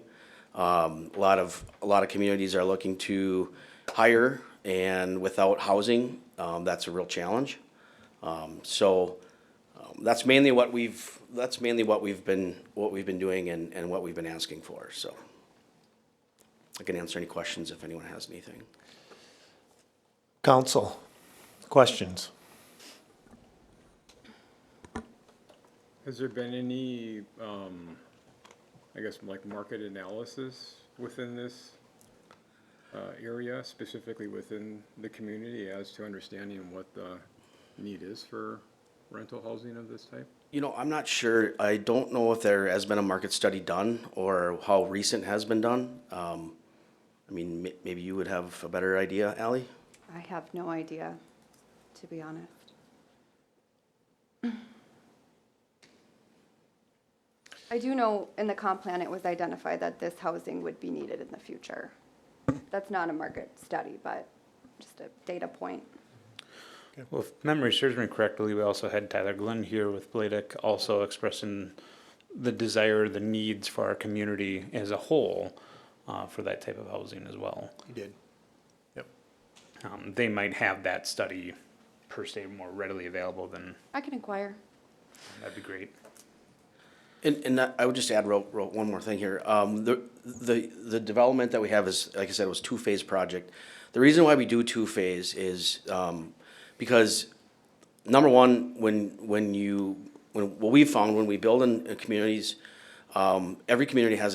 A lot of communities are looking to hire, and without housing, that's a real challenge. That's mainly what we've been doing and what we've been asking for. So I can answer any questions if anyone has anything. Council, questions? Has there been any, I guess, like market analysis within this area, specifically within the community, as to understanding what the need is for rental housing of this type? You know, I'm not sure. I don't know if there has been a market study done or how recent has been done. I mean, maybe you would have a better idea, Ally? I have no idea, to be honest. I do know in the comp plan, it was identified that this housing would be needed in the future. That's not a market study, but just a data point. Well, if memory serves me correctly, we also had Tyler Glenn here with Bladek also expressing the desire, the needs for our community as a whole for that type of housing as well. You did. Yep. They might have that study per se more readily available than, I can inquire. that'd be great. And I would just add one more thing here. The development that we have is, like I said, it was two-phase project. The reason why we do two-phase is because number one, what we found when we build in communities, every community has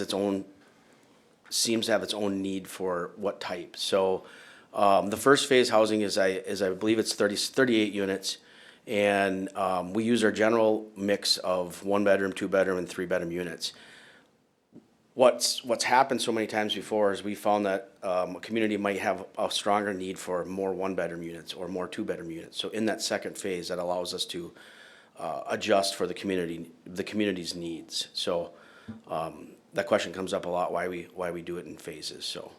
seems to have its own need for what type. So the first phase housing is I believe it's 38 units. And we use our general mix of 1-bedroom, 2-bedroom, and 3-bedroom units. What's happened so many times before is we found that a community might have a stronger need for more 1-bedroom units or more 2-bedroom units. So in that second phase, that allows us to adjust for the community's needs. So that question comes up a lot, why we do it in phases. So.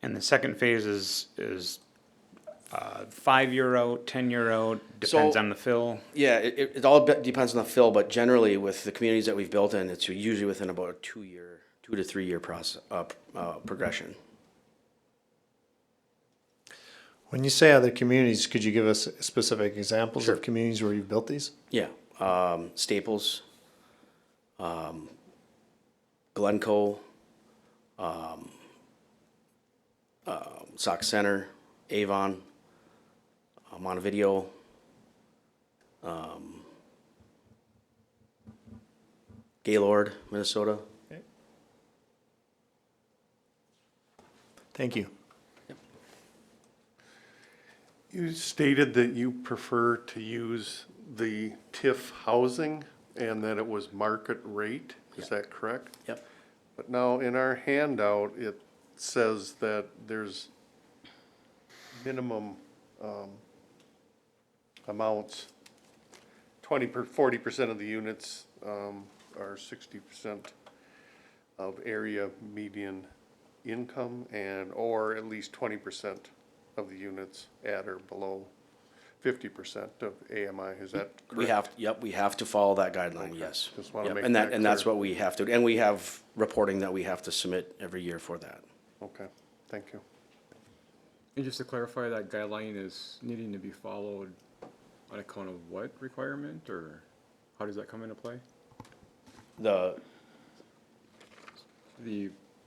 And the second phase is 5-year out, 10-year out, depends on the fill. Yeah, it all depends on the fill, but generally with the communities that we've built in, it's usually within about a 2 to 3 year process progression. When you say other communities, could you give us specific examples of communities where you've built these? Yeah, Staples, Glencoe, Sauk Center, Avon, Montevideo, Gaylord, Minnesota. Okay. Thank you. You stated that you prefer to use the TIF housing and that it was market rate. Is that correct? Yep. But now in our handout, it says that there's minimum amounts. 40% of the units are 60% of area median income or at least 20% of the units at or below 50% of AMI. Is that correct? We have to follow that guideline, Okay. yes. Just wanna Yep, make and that and that's clear. what we have to, and we have reporting that we have to submit every year for that. Okay, thank you. And just to clarify, that guideline is needing to be followed on account of what requirement, or how does that come into play? The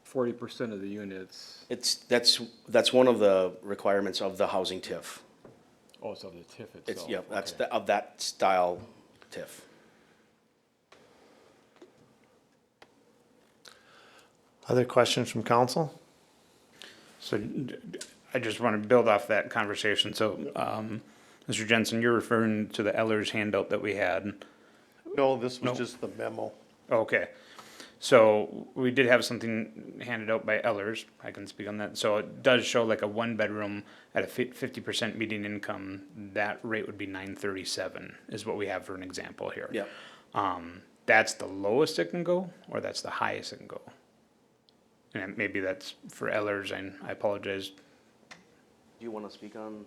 40% of the units, that's one of the requirements of the housing TIF. oh, it's of the TIF It's, itself. yeah, that's okay. of that style TIF. Other questions from council? So I just want to build off that conversation. So Mr. Jensen, you're referring to the Ellers handout that we had. No, this No. was just the memo. Okay. So we did have something handed out by Ellers. I can speak on that. So it does show like a one bedroom at a 50% median income. That rate would be 937 is what we have for an example here. Yeah. That's the lowest it can go, or that's the highest it can go. And maybe that's for Ellers, and I apologize. Do you want to speak on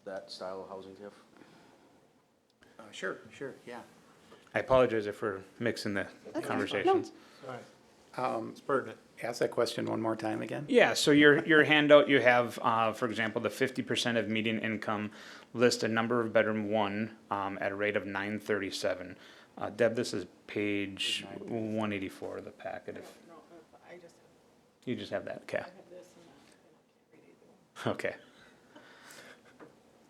that style of housing, Tiff? Sure, yeah. I apologize if we're mixing the conversations. It's pertinent. Ask that question one more time again. Yeah, so your handout, you have, for example, the 50% of median income list a number of bedroom one, at a rate of 937. Deb, this is page 184 of the packet. You just have that, okay. Okay.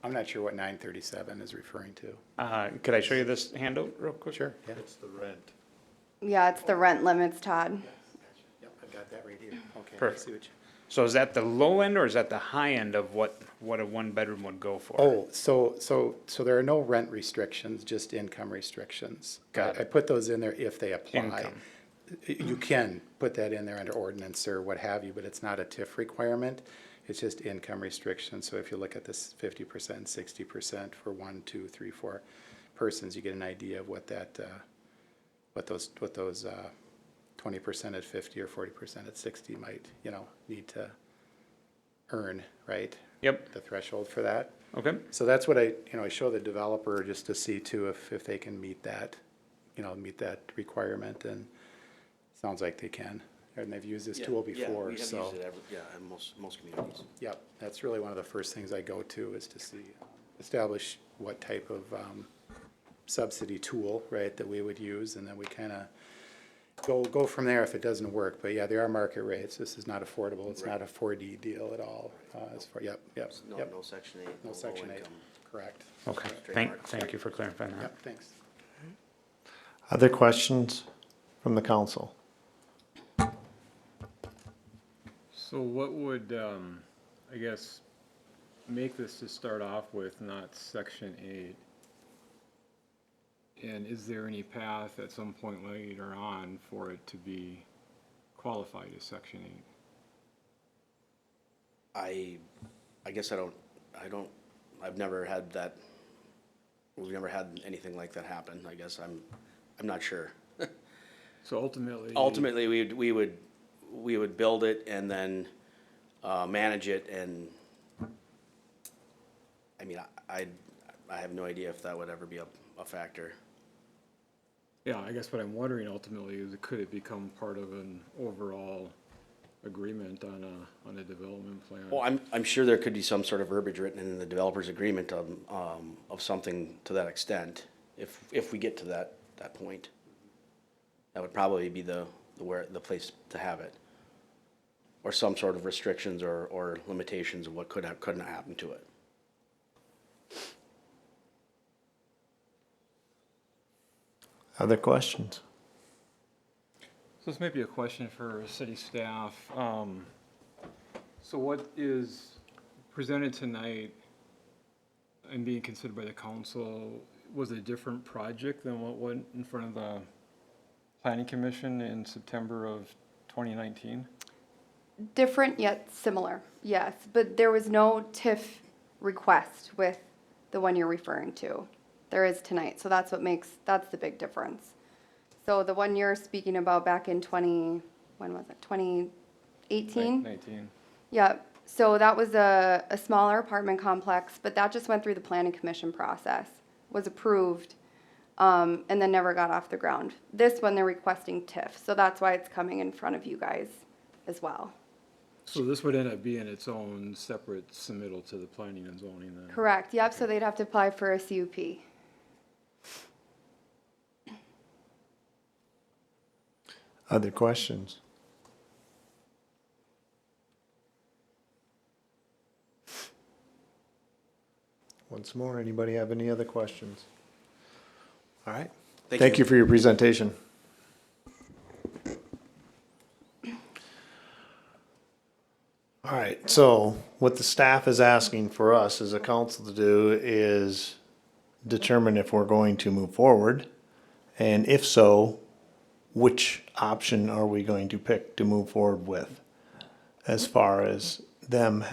I'm not sure what 937 is referring to. Could I show you this handout real quick? Sure, yeah. It's the rent. Yeah, it's the rent limits, Todd. Yep, I've got that right here. Okay, I Perfect. see what you. So is that the low end or is that the high end of what a one bedroom would go for? Oh, so there are no rent restrictions, just income restrictions. Got it. I put those in there if they apply. Income. You can put that in there under ordinance or what have you, but it's not a TIF requirement. It's just income restrictions. So if you look at this 50%, 60% for 1, 2, 3, 4 persons, you get an idea of what that, what those 20% at 50 or 40% at 60 might, need to earn, right? Yep, The threshold for that. okay. So that's what I show the developer just to see too if they can meet that, meet that requirement, and sounds like they can. And they've used this tool before, We have so. used it in most communities. Yep, that's really one of the first things I go to is to see, establish what type of subsidy tool, right, that we would use, and then we kind of go from there if it doesn't work. But yeah, there are market rates. This is not affordable. It's not a 4D deal at all. Yep. No Section 8. No Section 8, income. correct. Okay, Trademark. thank you for clarifying that. Yep, thanks. Other questions from the council? So what would, I guess, make this to start off with, not Section 8? And is there any path at some point later on for it to be qualified as Section 8? I guess I've never had that, we've never had anything like that happen. I guess I'm not sure. So ultimately. Ultimately, we would build it and then, manage it, and, I mean, I have no idea if that would ever be a factor. Yeah, I guess what I'm wondering ultimately is, could it become part of an overall agreement on a development plan? Well, I'm sure there could be some sort of verbiage written in the developer's agreement of something to that extent, if we get to that point. That would probably be the place to have it. Or some sort of restrictions or limitations of what could not happen to it. Other questions? So this may be a question for city staff. So what is presented tonight and being considered by the council was a different project than what went in front of the planning commission in September of 2019? Different yet similar, yes, but there was no TIF request with the one you're referring to. There is tonight, so that's the big difference. So the one you're speaking about back in 2018? 19. Yeah, so that was a smaller apartment complex, but that just went through the planning commission process, was approved, and then never got off the ground. This one, they're requesting TIF, so that's why it's coming in front of you guys as well. So this would end up being its own separate submittal to the planning and zoning then? Correct, yep, so they'd have to apply for a CUP. Other questions? Once more, anybody have any other questions? All right. Thank you for your presentation. All right. So what the staff is asking for us as a council to do is determine if we're going to move forward. And if so, which option are we going to pick to move forward with? As far as them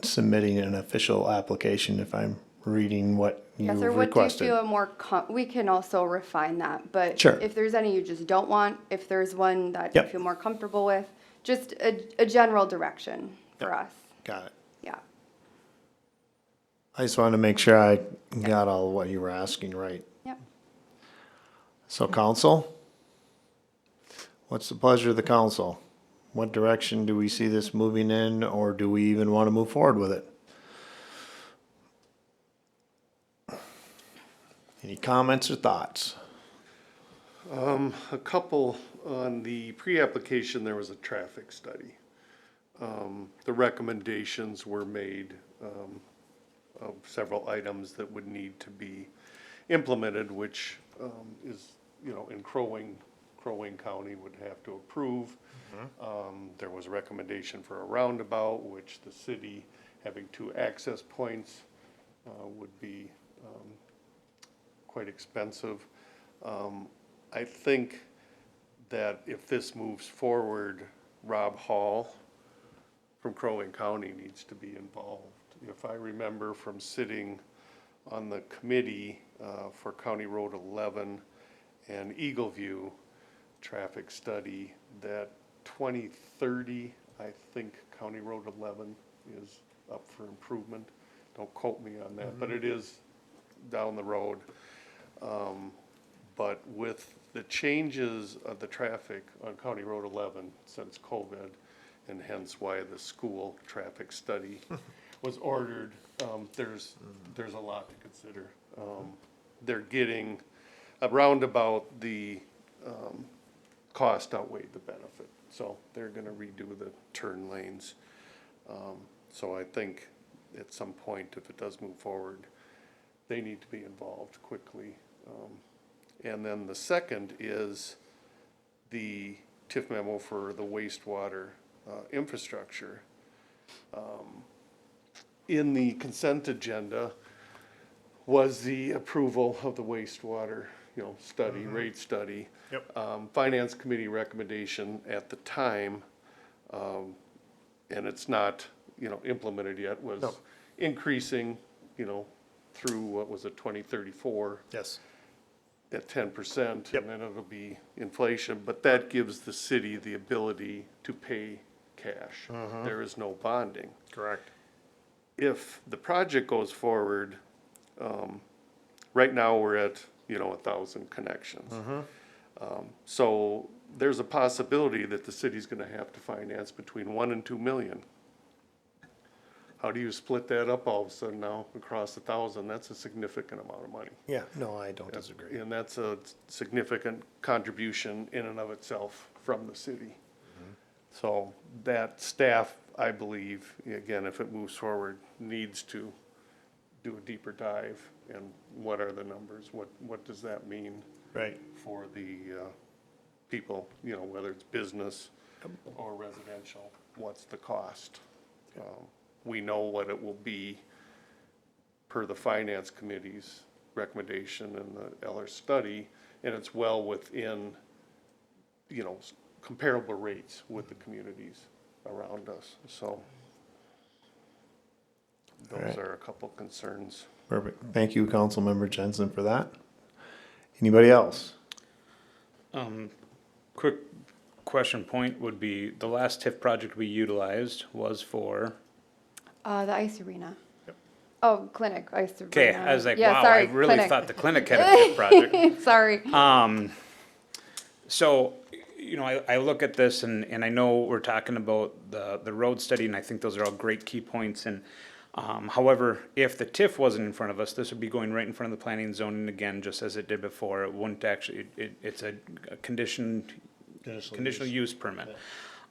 submitting an official application, if I'm reading what Yes, you've or what do you requested. feel more, we can also refine that, but Sure. if there's any you just don't want, if there's one that you Yep. feel more comfortable with, just a general direction for us, Got it. yeah. I just wanted to make sure I got all of what you were asking right. Yep. So council, what's the pleasure of the council? What direction do we see this moving in, or do we even want to move forward with it? Any comments or thoughts? A couple, on the pre-application, there was a traffic study. The recommendations were made, of several items that would need to be implemented, which, is, in Crow Wing County would have to approve. There was a recommendation for a roundabout, which the city, having 2 access points, would be, quite expensive. I think that if this moves forward, Rob Hall from Crow Wing County needs to be involved. If I remember from sitting on the committee for County Road 11 and Eagle View traffic study, that 2030, I think County Road 11 is up for improvement. Don't quote me on that, but it is down the road. But with the changes of the traffic on County Road 11 since COVID, and hence why the school traffic study was ordered, there's a lot to consider. They're getting around about the cost outweighed the benefit, so they're gonna redo the turn lanes. So I think at some point, if it does move forward, they need to be involved quickly. And then the second is the TIF memo for the wastewater infrastructure. In the consent agenda was the approval of the wastewater, study, rate study. Yep. Finance committee recommendation at the time, and it's not, implemented yet, was No. increasing, through, what was it, 2034? Yes. At 10%, Yep. and then it'll be inflation, but that gives the city the ability to pay cash. There is no bonding. Correct. If the project goes forward, right now we're at, 1,000 connections. So there's a possibility that the city's gonna have to finance between 1 and 2 million. How do you split that up all of a sudden now across 1,000? That's a significant amount of money. Yeah, no, I don't disagree. And that's a significant contribution in and of itself from the city. So that staff, I believe, again, if it moves forward, needs to do a deeper dive. And what are the numbers? What does that mean Right. for the people, whether it's business or residential? What's the cost? We know what it will be per the finance committee's recommendation and the Eller study, and it's well within, comparable rates with the communities around us, so. Those Alright. are a couple concerns. Perfect. Thank you, Councilmember Jensen, for that. Anybody else? Quick question point would be, the last TIF project we utilized was for, The ice arena. Oh, clinic, ice arena. okay, I was like, Yeah, wow, I sorry, really clinic. thought the clinic had a TIF project. Sorry. So, I look at this and I know we're talking about the road study, and I think those are all great key points. And however, if the TIF wasn't in front of us, this would be going right in front of the planning and zoning again, just as it did before. It wouldn't actually, it's a conditional use permit.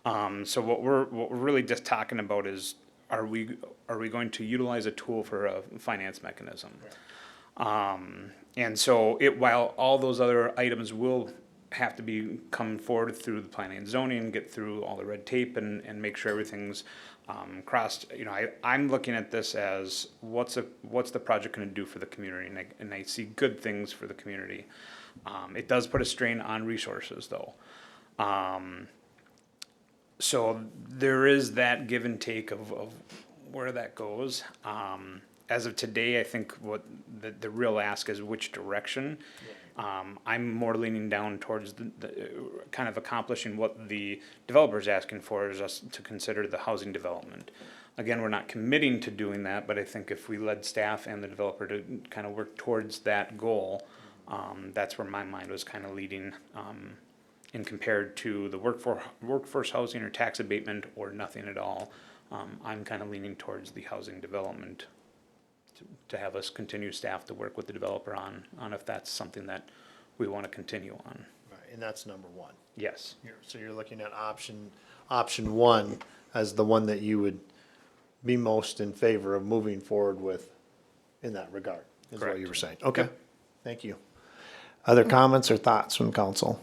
So what we're really just talking about is, are we going to utilize a tool for a finance mechanism? And so while all those other items will have to come forward through the planning and zoning, get through all the red tape and make sure everything's Crossed, I'm looking at this as what's the project gonna do for the community, and I see good things for the community. It does put a strain on resources though. So there is that give and take of where that goes. As of today, I think what the real ask is which direction. I'm more leaning down towards the kind of accomplishing what the developer's asking for, is us to consider the housing development. Again, we're not committing to doing that, but I think if we led staff and the developer to kind of work towards that goal, that's where my mind was kind of leading, in compared to the workforce housing or tax abatement or nothing at all. I'm kind of leaning towards the housing development to have us continue staff to work with the developer on if that's something that we want to continue on. Right, and that's number one. Yes. So you're looking at option one as the one that you would be most in favor of moving forward with in that regard, is what you were saying. Okay, thank you. Other comments or thoughts from council?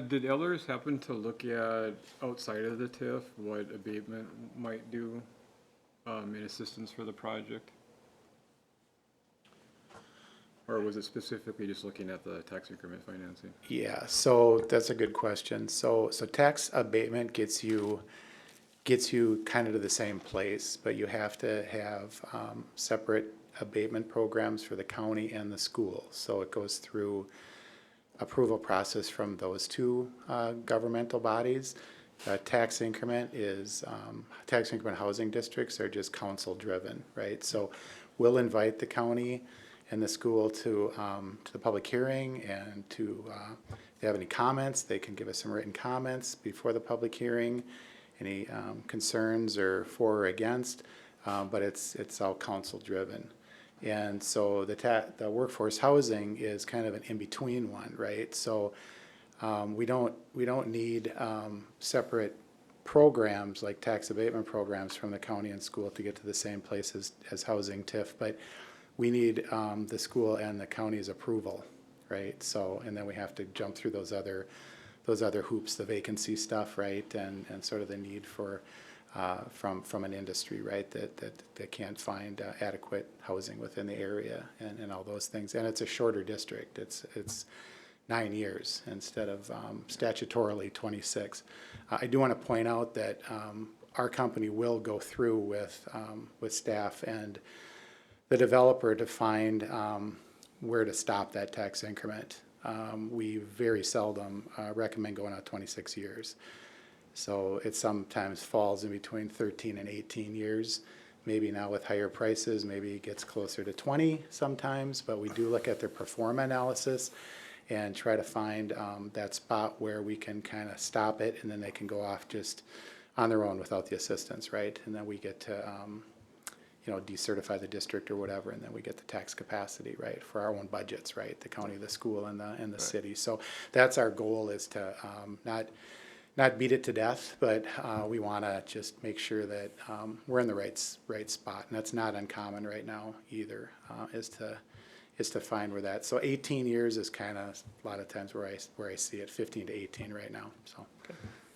Did Ellers happen to look at outside of the TIF, what abatement might do, in assistance for the project? Or was it specifically just looking at the tax increment financing? Yeah, so that's a good question. So tax abatement gets you kind of to the same place, but you have to have separate abatement programs for the county and the school. So it goes through approval process from those two governmental bodies. Tax increment housing districts are just council driven, right? So we'll invite the county and the school to the public hearing, and if they have any comments, they can give us some written comments before the public hearing, any concerns or for or against, but it's all council driven. And so the workforce housing is kind of an in-between one, right? So we don't need separate programs like tax abatement programs from the county and school to get to the same place as housing TIF, but we need the school and the county's approval, right? So, and then we have to jump through those other hoops, the vacancy stuff, right? And sort of the need for from an industry, right, that can't find adequate housing within the area, and all those things. And it's a shorter district. It's 9 years instead of statutorily 26. I do want to point out that our company will go through with staff and the developer to find where to stop that tax increment. We very seldom recommend going out 26 years. So it sometimes falls in between 13 and 18 years. Maybe now with higher prices, maybe it gets closer to 20 sometimes, but we do look at their pro forma analysis and try to find that spot where we can kind of stop it, and then they can go off just on their own without the assistance, right? And then we get to decertify the district or whatever, and then we get the tax capacity, right, for our own budgets, right? The county, the school, and the city. So that's our goal, is to not beat it to death, but we want to just make sure that we're in the right spot, and that's not uncommon right now either. Is to find where that. So 18 years is kind of a lot of times where I see it, 15 to 18 right now. So,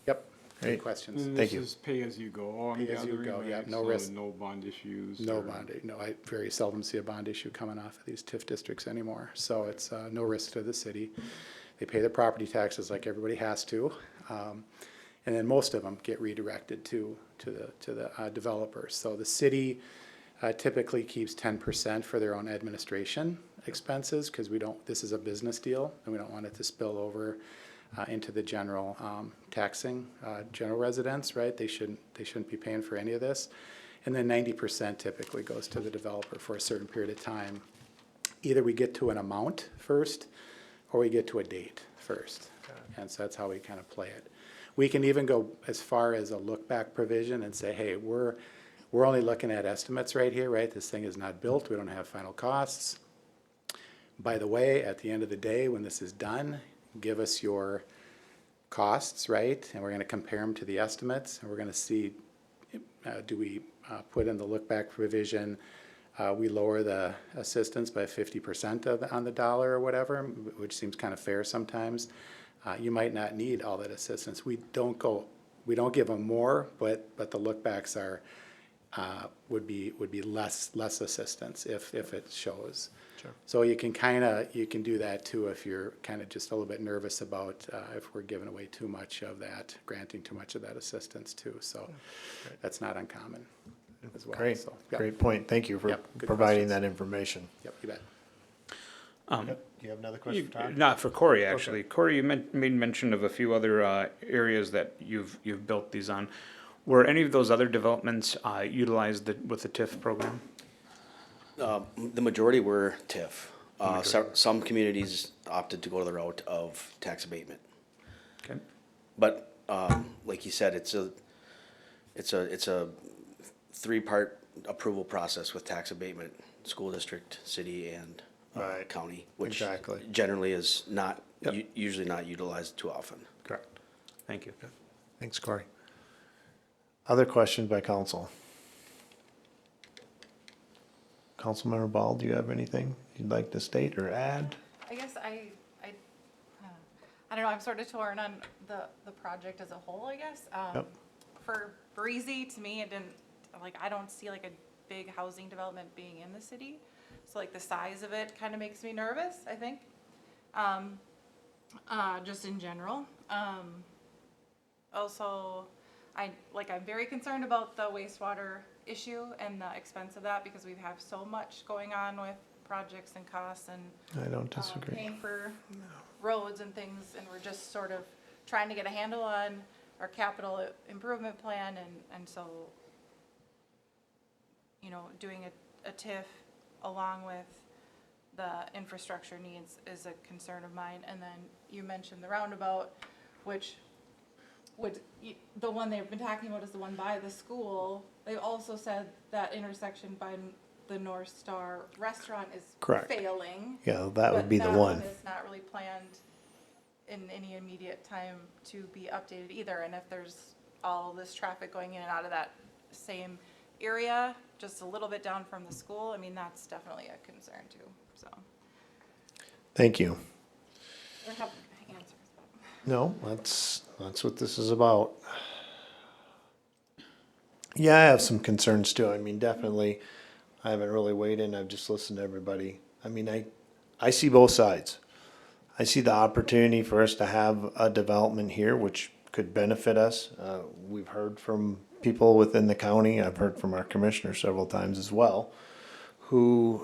yep. Any questions? And Thank you. This is pay as you go, I'm Pay as you gathering, go, yeah, right? no So risk. no bond issues? No or- bond. No, I very seldom see a bond issue coming off of these TIF districts anymore. So it's no risk to the city. They pay their property taxes like everybody has to. And then most of them get redirected to the developers. So the city typically keeps 10% for their own administration expenses, because this is a business deal, and we don't want it to spill over into the general taxing general residents, right? They shouldn't be paying for any of this. And then 90% typically goes to the developer for a certain period of time. Either we get to an amount first, or we get to a date first. And so that's how we kind of play it. We can even go as far as a look-back provision and say, hey, we're only looking at estimates right here, right? This thing is not built. We don't have final costs. By the way, at the end of the day, when this is done, give us your costs, right? And we're going to compare them to the estimates, and we're going to see, do we put in the look-back provision, we lower the assistance by 50% on the dollar or whatever, which seems kind of fair sometimes. you might not need all that assistance. We don't give them more, but the lookbacks are, would be less assistance if it shows. Sure. So you can do that too if you're kind of just a little bit nervous about, if we're giving away too much of that, granting too much of that assistance too. So that's not uncommon as well. Great, So, yep. great point. Thank you for Yep, good providing questions. that information. Yep, you bet. Do you have another question for Todd? Not for Corey, actually. Corey, you made mention of a few other areas that you've built these on. Were any of those other developments utilized with the TIF program? The majority were TIF. Some communities opted to go the route of tax abatement. Okay. But, like you said, it's a three-part approval process with tax abatement, school district, city, and Right. county, which Exactly. generally is not, Yep. usually not utilized too often. Correct. Thank you. Thanks, Corey. Other questions by council? Councilmember Ball, do you have anything you'd like to state or add? I guess I don't know, I'm sort of torn on the project as a whole, I guess. Yep. For Breezy, to me, it didn't, like, I don't see like a big housing development being in the city. So like the size of it kind of makes me nervous, I think. Just in general. Also, I'm very concerned about the wastewater issue and the expense of that because we have so much going on with projects and costs and I don't disagree. paying for roads and things, and we're just sort of trying to get a handle on our capital improvement plan, and so, you know, doing a TIF along with the infrastructure needs is a concern of mine. And then you mentioned the roundabout, which the one they've been talking about is the one by the school. They also said that intersection by the North Star restaurant is Correct. failing. Yeah, that would be the But one. that one is not really planned in any immediate time to be updated either. And if there's all this traffic going in and out of that same area, just a little bit down from the school, I mean, that's definitely a concern too, so. Thank you. I have answers. No, that's what this is about. Yeah, I have some concerns too. I mean, definitely, I haven't really weighed in. I've just listened to everybody. I mean, I see both sides. I see the opportunity for us to have a development here, which could benefit us. We've heard from people within the county. I've heard from our commissioner several times as well, who,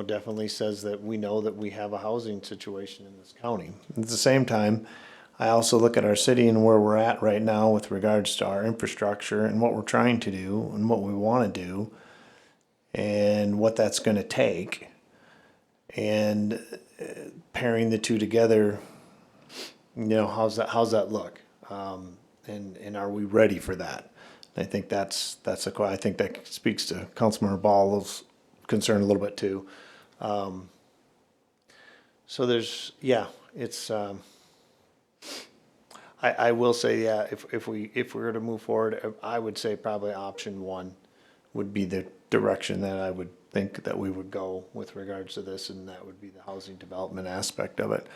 definitely says that we know that we have a housing situation in this county. At the same time, I also look at our city and where we're at right now with regards to our infrastructure and what we're trying to do and what we want to do and what that's going to take. And pairing the two together, how's that look? And are we ready for that? And I think I think that speaks to Councilmember Ball's concern a little bit too. So there's, it's, I will say, if we were to move forward, I would say probably option one would be the direction that I would think that we would go with regards to this, and that would be the housing development aspect of it.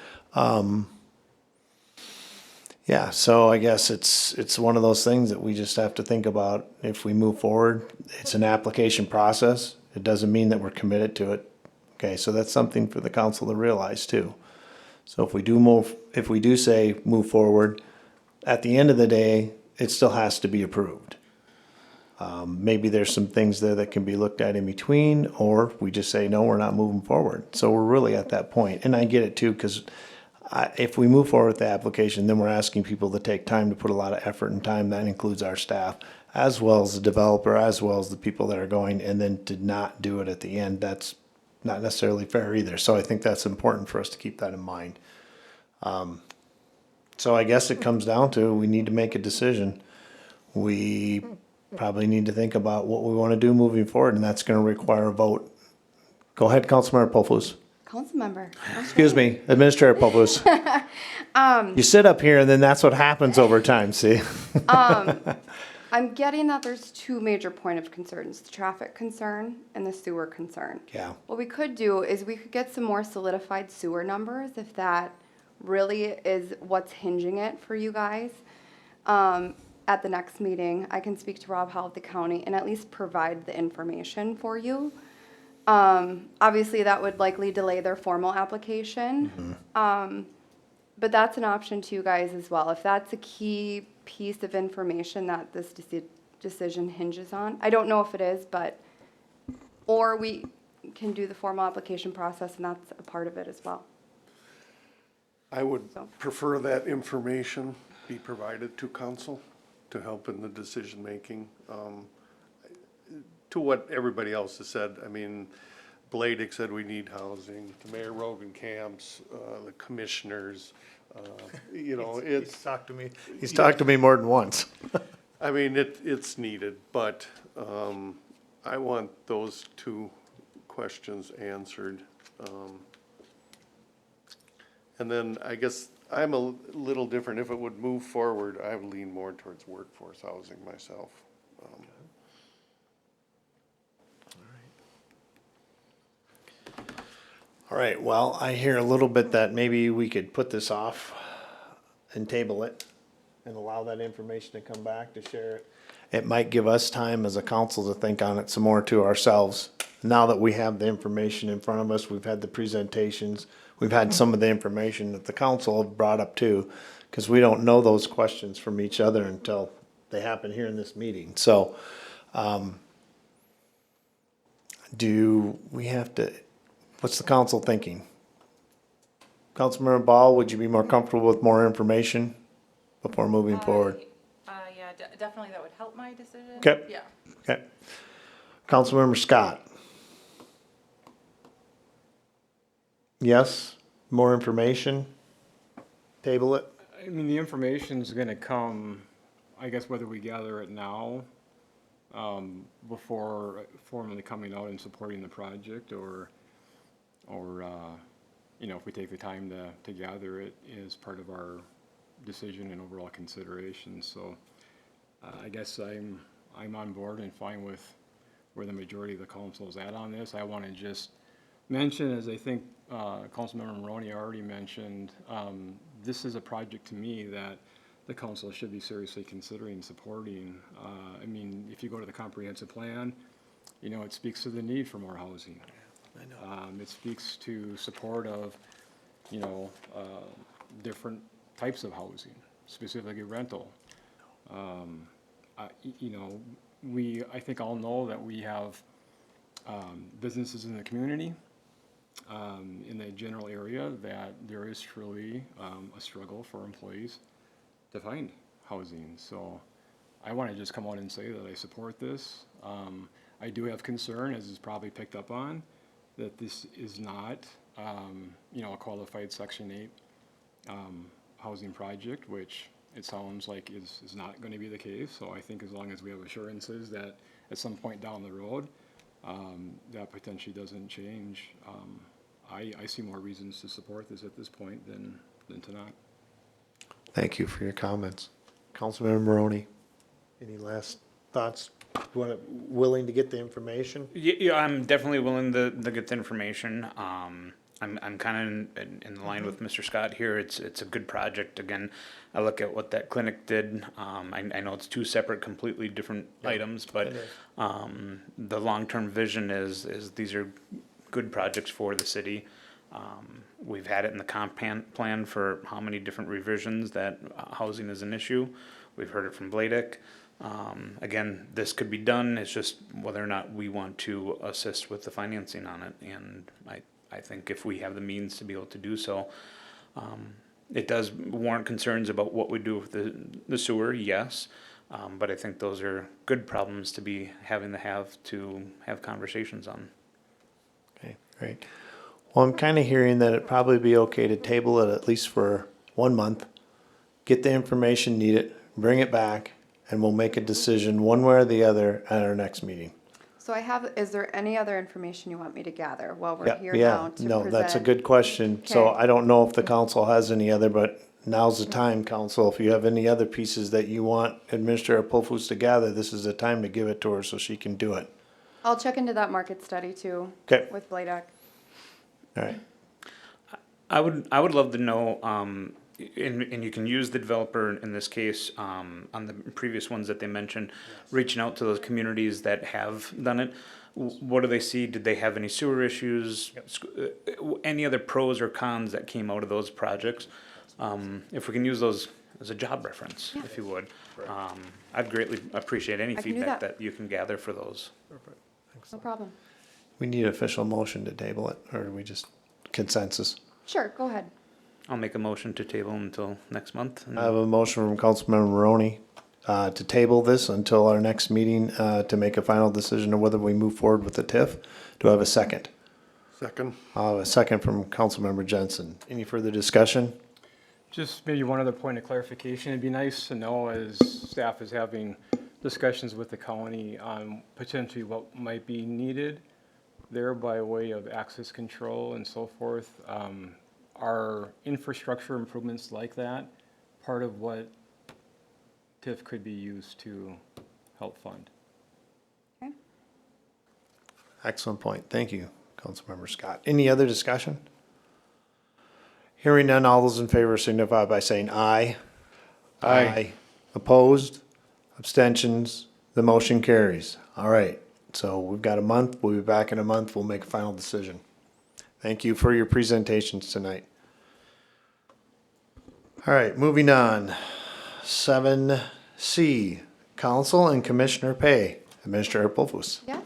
So I guess it's one of those things that we just have to think about if we move forward. It's an application process. It doesn't mean that we're committed to it. Okay, so that's something for the council to realize too. So if we do say move forward, at the end of the day, it still has to be approved. Maybe there's some things there that can be looked at in between, or we just say, no, we're not moving forward. So we're really at that point. And I get it too, because if we move forward with the application, then we're asking people to take time to put a lot of effort and time. That includes our staff, as well as the developer, as well as the people that are going, and then to not do it at the end. That's not necessarily fair either. So I think that's important for us to keep that in mind. So I guess it comes down to, we need to make a decision. We probably need to think about what we want to do moving forward, and that's going to require a vote. Go ahead, Councilmember Pofus. Councilmember. Excuse me, Administrator Pofus. You sit up here and then that's what happens over time, see? I'm getting that there's two major point of concerns, the traffic concern and the sewer concern. Yeah. What we could do is we could get some more solidified sewer numbers if that really is what's hinging it for you guys. At the next meeting, I can speak to Rob Howell of the county and at least provide the information for you. Obviously, that would likely delay their formal application. But that's an option to you guys as well. If that's a key piece of information that this decision hinges on. I don't know if it is, but, or we can do the formal application process and that's a part of it as well. I would So. prefer that information be provided to council to help in the decision-making. To what everybody else has said, I mean, Bladick said we need housing, the Mayor Rogan camps, the commissioners, you know, He's it's, talked to me more than once. I mean, it's needed, but, I want those two questions answered. And then I guess I'm a little different. If it would move forward, I would lean more towards workforce housing myself. All right, well, I hear a little bit that maybe we could put this off and table it and allow that information to come back to share it. It might give us time as a council to think on it some more to ourselves. Now that we have the information in front of us, we've had the presentations, we've had some of the information that the council have brought up too, because we don't know those questions from each other until they happen here in this meeting. So, do we have to, what's the council thinking? Councilmember Ball, would you be more comfortable with more information before moving forward? Yeah, definitely that would help my decision. Okay. Yeah. Okay. Councilmember Scott? Yes? More information? Table it? I mean, the information's gonna come, I guess whether we gather it now, before formally coming out and supporting the project, or, you know, if we take the time to gather it as part of our decision and overall consideration. So, I guess I'm on board and fine with where the majority of the council is at on this. I wanna just mention, as I think, Councilmember Maroney already mentioned, this is a project to me that the council should be seriously considering supporting. I mean, if you go to the comprehensive plan, you know, it speaks to the need for more housing. I know. It speaks to support of, you know, different types of housing, specifically rental. You know, I think all know that we have businesses in the community, in the general area, that there is truly a struggle for employees to find housing. So I want to just come out and say that I support this. I do have concern, as is probably picked up on, that this is not, you know, a qualified Section 8 housing project, which it sounds like is not going to be the case. So I think as long as we have assurances that at some point down the road, that potentially doesn't change, I see more reasons to support this at this point than to not. Thank you for your comments. Councilmember Maroney, any last thoughts? Willing to get the information? Yeah, I'm definitely willing to get the information. I'm kind of in line with Mr. Scott here. It's a good project. Again, I look at what that clinic did. I know it's two separate, completely different items, but the long-term vision is these are good projects for the city. We've had it in the comp plan for how many different revisions that housing is an issue. We've heard it from Bladick. Again, this could be done. It's just whether or not we want to assist with the financing on it. And I think if we have the means to be able to do so, it does warrant concerns about what we do with the sewer, yes. But I think those are good problems to be having to have conversations on. Okay, great. Well, I'm kind of hearing that it'd probably be okay to table it at least for 1 month, get the information needed, bring it back, and we'll make a decision one way or the other at our next meeting. So is there any other information you want me to gather while we're here Yeah, now to present? no, that's a good question. So Okay. I don't know if the council has any other, but now's the time, council. If you have any other pieces that you want Administrator Pulfus to gather, this is the time to give it to her so she can do it. I'll check into that market study too. Okay. With Bladick. All right. I would love to know, and you can use the developer in this case, on the previous ones that they mentioned, reaching out to those communities that have done it. What do they see? Did they have any sewer issues? Any other pros or cons that came out of those projects? If we can use those as a job reference, if you would. I'd greatly appreciate any I can do feedback that. that you can gather for those. No problem. We need an official motion to table it, or do we just consensus? Sure, go ahead. I'll make a motion to table until next month. and- I have a motion from Councilmember Maroney to table this until our next meeting to make a final decision of whether we move forward with the TIF. Do I have a second? Second. I have a second from Councilmember Jensen. Any further discussion? Just maybe one other point of clarification. It'd be nice to know as staff is having discussions with the county on potentially what might be needed there by way of access control and so forth. Are infrastructure improvements like that part of what TIF could be used to help fund? Okay. Excellent point. Thank you, Councilmember Scott. Any other discussion? Hearing none, all those in favor signify by saying aye. Aye. Opposed? Abstentions? The motion carries. All right, so we've got a month. We'll be back in a month. We'll make a final decision. Thank you for your presentations tonight. All right, moving on. 7C, Council and Commissioner Pay. Administrator Polfus. Yes,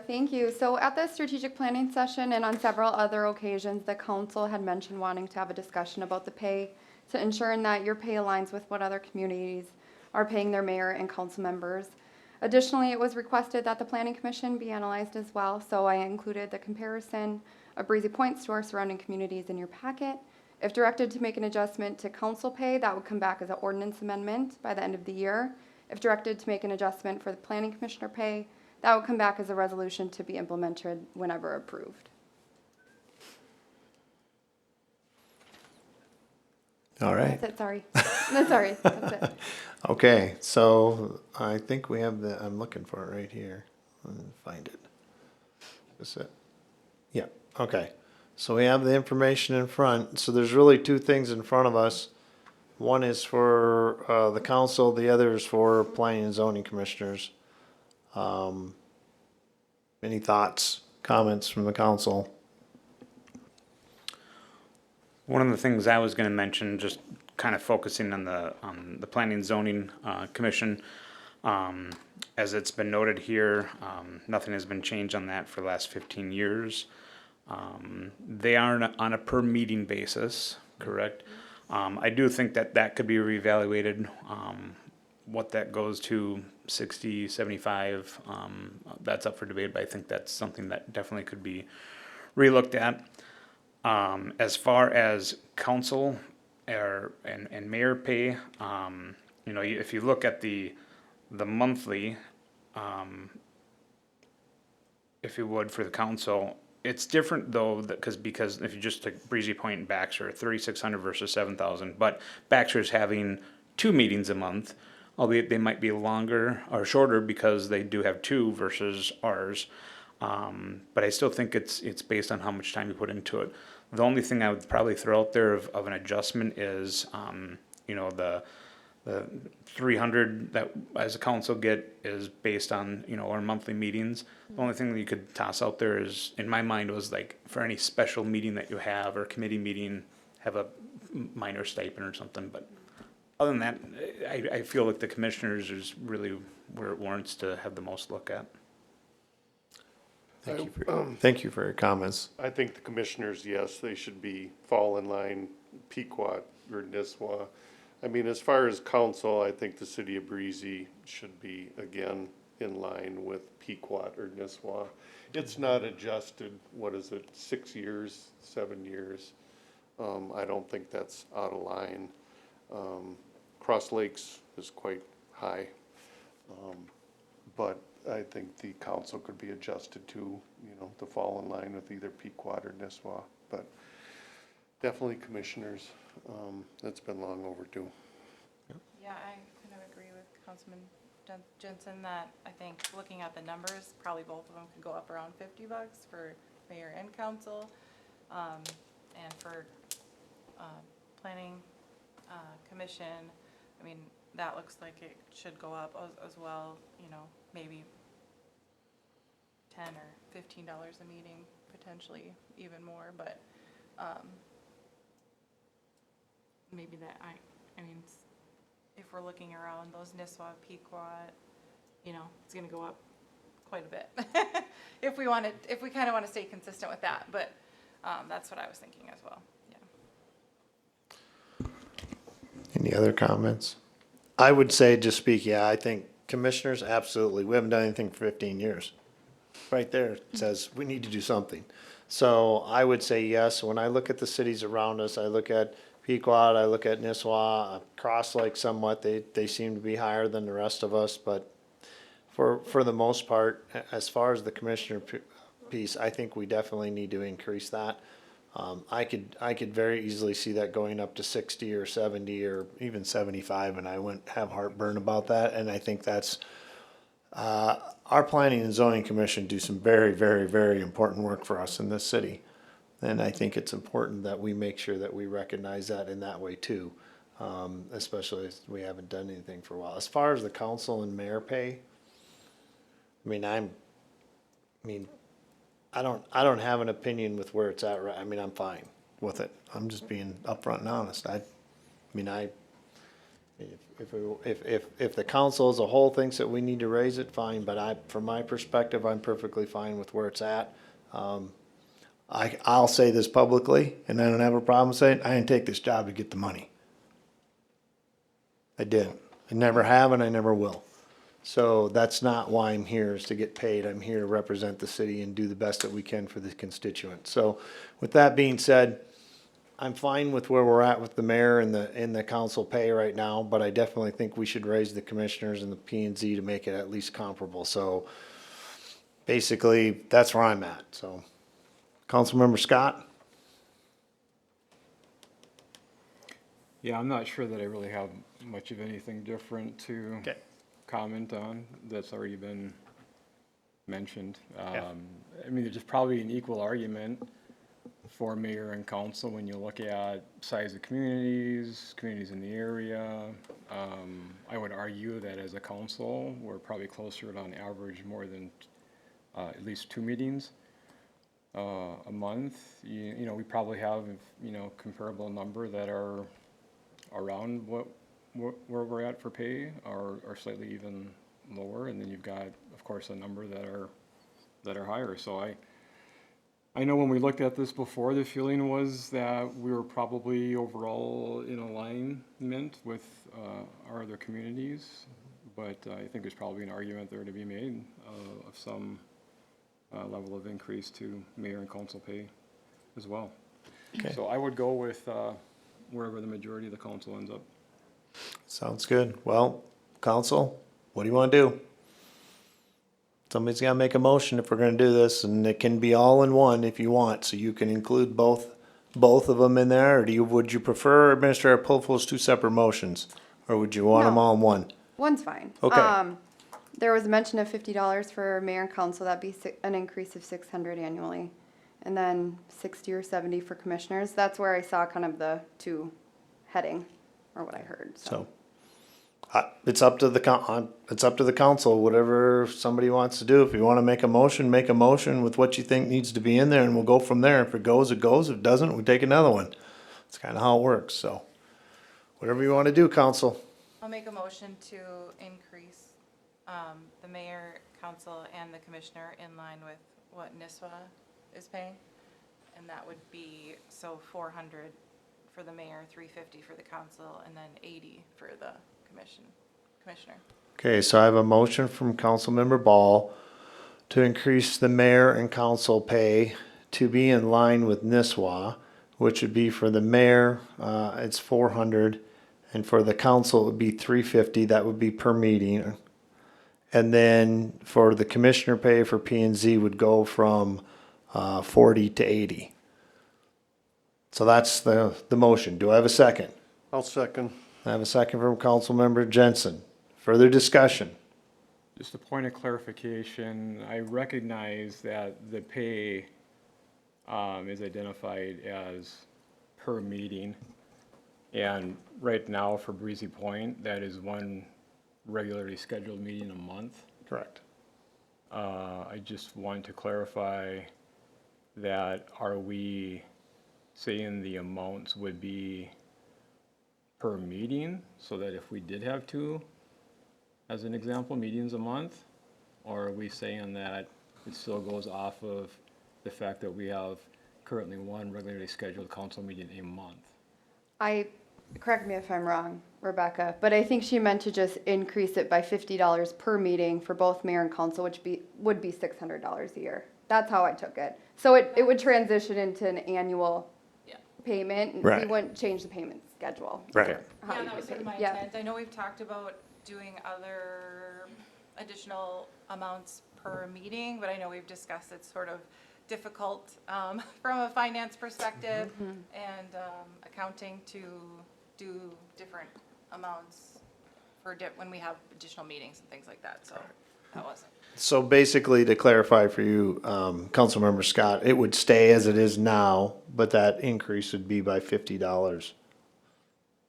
thank you. So at the strategic planning session and on several other occasions, the council had mentioned wanting to have a discussion about the pay to ensuring that your pay aligns with what other communities are paying their mayor and council members. Additionally, it was requested that the planning commission be analyzed as well, so I included the comparison of Breezy Points to our surrounding communities in your packet. If directed to make an adjustment to council pay, that would come back as an ordinance amendment by the end of the year. If directed to make an adjustment for the planning commissioner pay, that would come back as a resolution to be implemented whenever approved. All right. That's it, sorry. No, sorry, that's it. Okay, so I think we have the, I'm looking for it right here. Let me find it. Is it? Yeah, okay. So we have the information in front. So there's really two things in front of us. One is for the council, the other is for planning and zoning commissioners. Any thoughts, comments from the council? One of the things I was gonna mention, just kind of focusing on the planning and zoning, commission. As it's been noted here, nothing has been changed on that for the last 15 years. They are on a per meeting basis, correct? I do think that could be reevaluated, what that goes to, 60, 75, that's up for debate, but I think that's something that definitely could be relooked at. As far as council and mayor pay, you know, if you look at the monthly, if you would, for the council, it's different though, because if you just took Breezy Point and Baxter, 3,600 versus 7,000, but Baxter's having 2 meetings a month, albeit they might be longer or shorter because they do have 2 versus ours. But I still think it's based on how much time you put into it. The only thing I would probably throw out there of an adjustment is, you know, the 300 that as a council get is based on, you know, our monthly meetings. The only thing that you could toss out there is, in my mind, was like for any special meeting that you have or committee meeting, have a minor stipend or something. But other than that, I feel like the commissioners is really where it warrants to have the most look at. Thank you for your comments. I think the commissioners, yes, they should fall in line, Pequot or Nisswa. I mean, as far as council, I think the city of Breezy should be, again, in line with Pequot or Nisswa. It's not adjusted, 6 years, 7 years? I don't think that's out of line. Cross Lakes is quite high. But I think the council could be adjusted to, to fall in line with either Pequot or Nisswa. But definitely commissioners, that's been long overdue. Yeah, I kind of agree with Councilman Jensen that I think looking at the numbers, probably both of them could go up around $50 for mayor and council. And for planning, commission, I mean, that looks like it should go up as well, you know, maybe $10 or $15 a meeting, potentially even more, but, maybe that, I mean, if we're looking around those Nisswa, Pequot, you know, it's gonna go up quite a bit. If we kinda wanna stay consistent with that, but, that's what I was thinking as well, yeah. Any other comments? I would say, just speak, yeah, I think commissioners, absolutely. We haven't done anything for 15 years. Right there it says we need to do something. So I would say yes. When I look at the cities around us, I look at Pequot, I look at Nisswa, Cross Lake somewhat, they seem to be higher than the rest of us, but for the most part, as far as the commissioner piece, I think we definitely need to increase that. I could very easily see that going up to 60 or 70 or even 75, and I wouldn't have heartburn about that. And I think that's, our planning and zoning commission do some very, very, very important work for us in this city. And I think it's important that we make sure that we recognize that in that way too, especially as we haven't done anything for a while. As far as the council and mayor pay, I don't have an opinion with where it's at, right? I mean, I'm fine with it. I'm just being upfront and honest. If the council as a whole thinks that we need to raise it, fine, but from my perspective, I'm perfectly fine with where it's at. I'll say this publicly, and I don't have a problem saying, I didn't take this job to get the money. I didn't. I never have and I never will. So that's not why I'm here, is to get paid. I'm here to represent the city and do the best that we can for the constituents. So with that being said, I'm fine with where we're at with the mayor and the council pay right now, but I definitely think we should raise the commissioners and the P and Z to make it at least comparable. So basically, that's where I'm at. So, Councilmember Scott? Yeah, I'm not sure that I really have much of anything different to Okay. comment on that's already been mentioned. Yeah. I mean, there's probably an equal argument for mayor and council when you look at size of communities in the area. I would argue that as a council, we're probably closer to on average more than at least 2 meetings a month. You know, we probably have, you know, comparable number that are around where we're at for pay, or slightly even lower, and then you've got, of course, a number that are higher. So I know when we looked at this before, the feeling was that we were probably overall in alignment with our other communities, but I think there's probably an argument there to be made of some level of increase to mayor and council pay as well. Okay. So I would go with wherever the majority of the council ends up. Sounds good. Well, council, what do you want to do? Somebody's got to make a motion if we're going to do this, and it can be all in one if you want, so you can include both of them in there, or would you prefer Administrator Pulful's 2 separate motions? Or would you want them No. all in one? One's fine. Okay. There was a mention of $50 for mayor and council, that'd be an increase of $600 annually. And then 60 or 70 for commissioners. That's where I saw kind of the 2 heading, or what I heard, So, it's up to the council, whatever somebody wants to do. If you want to make a motion with what you think needs to be in there, and we'll go from there. If it goes, it goes. If it doesn't, we take another one. It's kind of how it works, so. Whatever you want to do, council. I'll make a motion to increase, the mayor, council, and the commissioner in line with what Nisswa is paying. And that would be, so 400 for the mayor, 350 for the council, and then 80 for the commissioner. Okay, so I have a motion from Councilmember Ball to increase the mayor and council pay to be in line with Nisswa, which would be for the mayor, it's 400, and for the council, it would be 350, that would be per meeting. And then for the commissioner pay for P and Z would go from 40 to 80. So that's the motion. Do I have a second? I'll second. I have a second from Councilmember Jensen. Further discussion? Just a point of clarification, I recognize that the pay is identified as per meeting. And right now for Breezy Point, that is one regularly scheduled meeting a month. Correct. I just want to clarify that are we saying the amounts would be per meeting, so that if we did have two, as an example, meetings a month? Or are we saying that it still goes off of the fact that we have currently one regularly scheduled council meeting a month? Correct me if I'm wrong, Rebecca, but I think she meant to just increase it by $50 per meeting for both mayor and council, which would be $600 a year. That's how I took it. So it would transition into an annual Yeah. payment, and Right. we wouldn't change the payment schedule. Right. How Yeah, you that get was sort of paid. my Yeah. intent. I know we've talked about doing other additional amounts per meeting, but I know we've discussed it's sort of difficult from a finance perspective and accounting to do different amounts for when we have additional meetings and things like that, so that wasn't. So basically, to clarify for you, Councilmember Scott, it would stay as it is now, but that increase would be by $50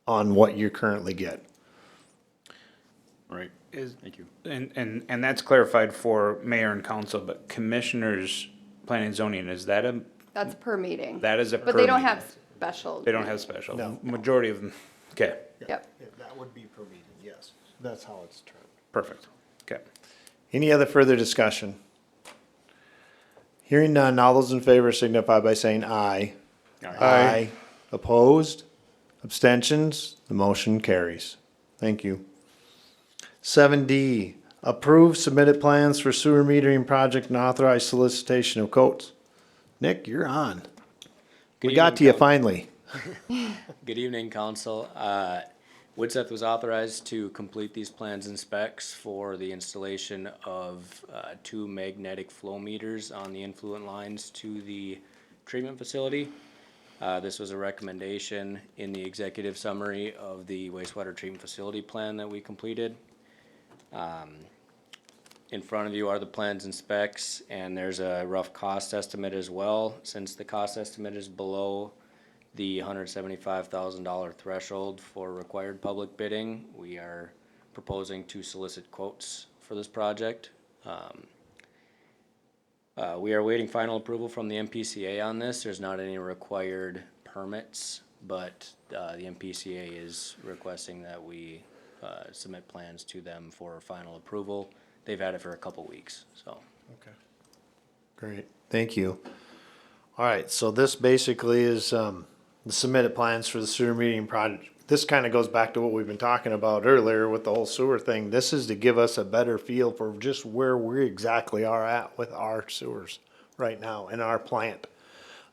on what you currently get. Right. Thank you. And that's clarified for mayor and council, but commissioners, planning and zoning, is that That's per meeting. that is a per But they don't meeting? have special. They don't have special. No. Majority of them, okay, Yep. That would be per meeting, yes. That's how it's termed. perfect, okay. Any other further discussion? Hearing none, all those in favor signify by saying aye. Aye. Opposed? Abstentions? The motion carries. Thank you. 7D, approve submitted plans for sewer metering project and authorize solicitation of quotes. Nick, you're on. We got to you finally. Good evening, council. Woodseth was authorized to complete these plans and specs for the installation of 2 magnetic flow meters on the influent lines to the treatment facility. This was a recommendation in the executive summary of the wastewater treatment facility plan that we completed. In front of you are the plans and specs, and there's a rough cost estimate as well. Since the cost estimate is below the $175,000 threshold for required public bidding, we are proposing to solicit quotes for this project. We are waiting final approval from the MPCA on this. There's not any required permits, but the MPCA is requesting that we submit plans to them for final approval. They've had it for a couple weeks, so. Okay. Great, thank you. All right, so this basically is the submitted plans for the sewer metering project. This kind of goes back to what we've been talking about earlier with the whole sewer thing. This is to give us a better feel for just where we exactly are at with our sewers right now in our plant.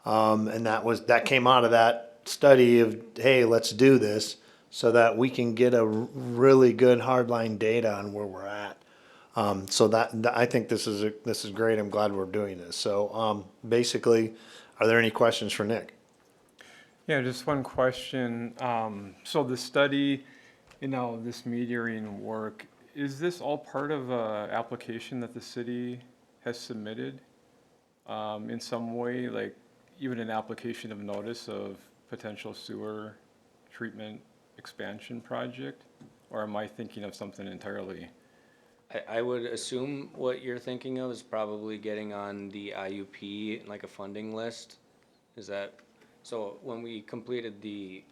And that came out of that study of, hey, let's do this so that we can get a really good hardline data on where we're at. So I think this is great. I'm glad we're doing this. So, basically, are there any questions for Nick? Yeah, just one question. So the study, this metering work, is this all part of a application that the city has submitted in some way, like even an application of notice of potential sewer treatment expansion project? Or am I thinking of something entirely? I would assume what you're thinking of is probably getting on the IUP, like a funding list. Is that, so when we completed the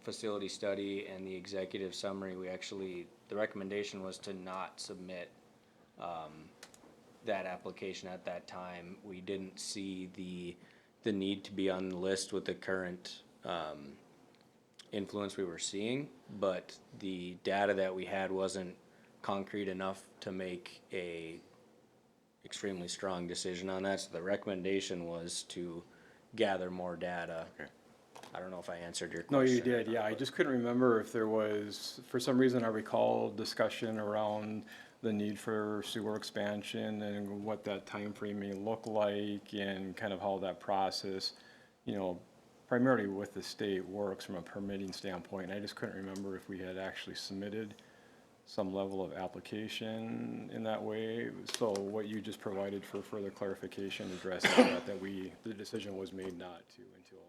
facility study and the executive summary, the recommendation was to not submit that application at that time. We didn't see the need to be on the list with the current influence we were seeing, but the data that we had wasn't concrete enough to make a extremely strong decision on that. So the recommendation was to gather more data. Okay. I don't know if I answered your No, question. you did, yeah. I just couldn't remember if there was, for some reason I recall discussion around the need for sewer expansion and what that time frame may look like and kind of how that process, primarily with the state works from a permitting standpoint. I just couldn't remember if we had actually submitted some level of application in that way. So what you just provided for further clarification addressing that the decision was made not to until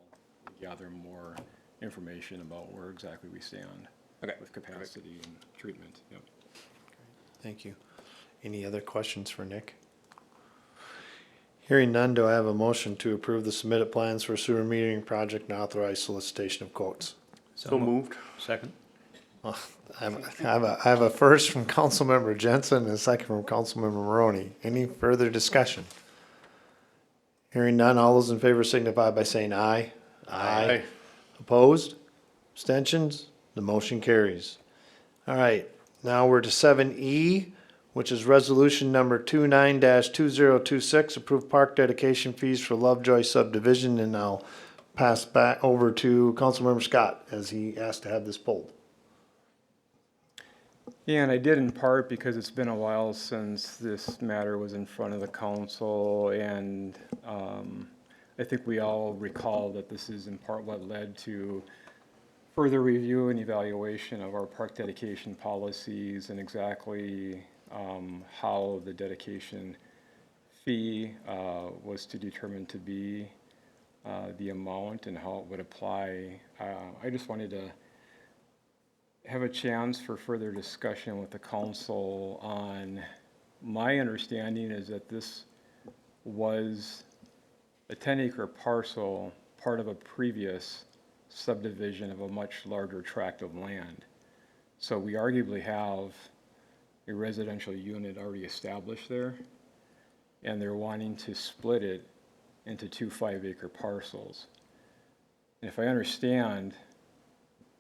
gather more information about where exactly we stand Okay. with capacity and treatment, yep. Thank you. Any other questions for Nick? Hearing none, do I have a motion to approve the submitted plans for sewer metering project and authorize solicitation of quotes? So moved. Second? I have a first from Councilmember Jensen and a second from Councilmember Maroney. Any further discussion? Hearing none, all those in favor signify by saying aye. Aye. Opposed? Abstentions? The motion carries. All right, now we're to 7E, which is resolution number 29-2026, approved park dedication fees for Lovejoy subdivision, and I'll pass back over to Councilmember Scott as he asked to have this pulled. Yeah, and I did in part because it's been a while since this matter was in front of the council, and I think we all recall that this is in part what led to further review and evaluation of our park dedication policies and exactly how the dedication fee was to determine to be the amount and how it would apply. I just wanted to have a chance for further discussion with the council on, my understanding is that this was a 10-acre parcel, part of a previous subdivision of a much larger tract of land. So we arguably have a residential unit already established there, and they're wanting to split it into 2 5-acre parcels. And if I understand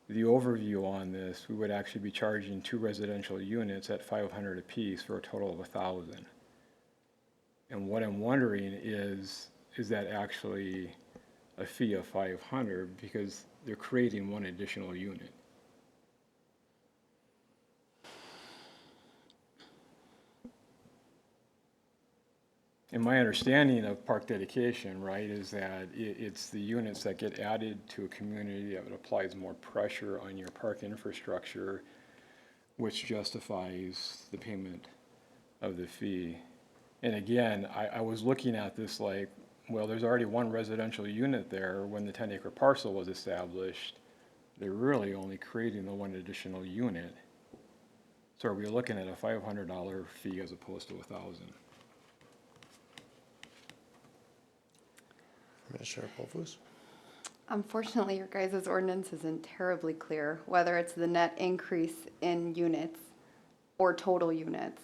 the overview on this, we would actually be charging 2 residential units at $500 apiece for a total of $1,000. And what I'm wondering is that actually a fee of $500 because they're creating 1 additional unit? And my understanding of park dedication, right, is that it's the units that get added to a community that applies more pressure on your park infrastructure, which justifies the payment of the fee. And again, I was looking at this like, well, there's already 1 residential unit there when the 10-acre parcel was established. They're really only creating the 1 additional unit. So are we looking at a $500 fee as opposed to $1,000? Commissioner Pofus? Unfortunately, your guys' ordinance isn't terribly clear, whether it's the net increase in units or total units.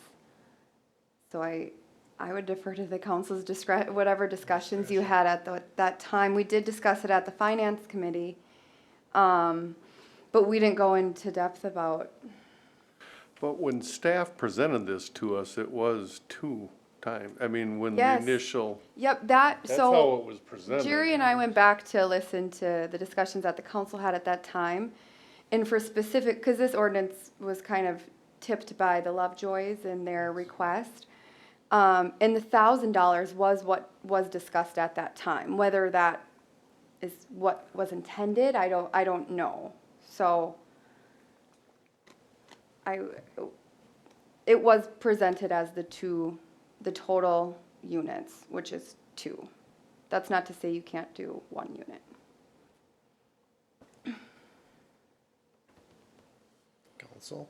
So I would defer to the council's whatever discussions you had at that time. We did discuss it at the finance committee, but we didn't go into depth about. But when staff presented this to us, it was 2 times. I mean, when the Yes. initial, Yep, that's so how it was presented. Jerry and I went back to listen to the discussions that the council had at that time. And for specific, because this ordinance was kind of tipped by the Lovejoys in their request. And the $1,000 was what was discussed at that time. Whether that is what was intended, I don't know. So it was presented as the total units, which is 2. That's not to say you can't do 1 unit. Council?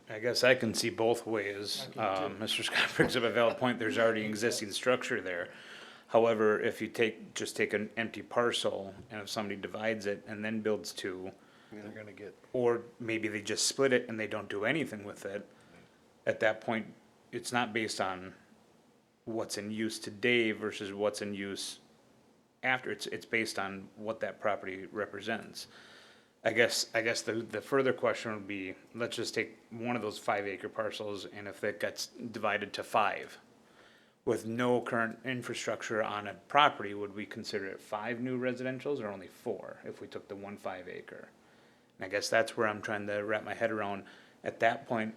I guess I can see both ways. Mr. Scott brings up a valid point. There's already existing structure there. However, if you just take an empty parcel and if somebody divides it and then builds 2, they're gonna get, or maybe they just split it and they don't do anything with it, at that point, it's not based on what's in use today versus what's in use after. It's based on what that property represents. I guess the further question would be, let's just take one of those 5-acre parcels, and if it gets divided to 5, with no current infrastructure on a property, would we consider it 5 new residentials or only 4 if we took the 1 5-acre? And I guess that's where I'm trying to wrap my head around. At that point,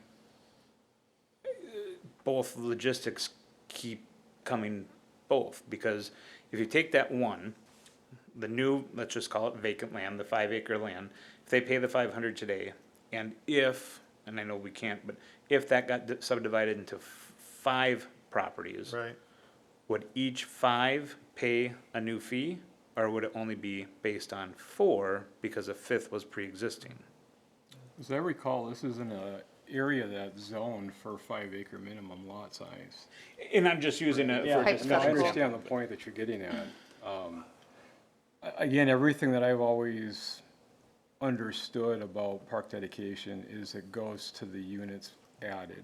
both logistics keep coming both, because if you take that 1, the new, let's just call it vacant land, the 5-acre land, if they pay the $500 today, and if and I know we can't, but if that got subdivided into 5 properties, Right. would each 5 pay a new fee? Or would it only be based on 4 because a 5th was pre-existing? As I recall, this is in a area that's zoned for 5-acre minimum lot size. And I'm just using it Yeah, for no, I discussion. understand the point that you're getting at. Again, everything that I've always understood about park dedication is it goes to the units added.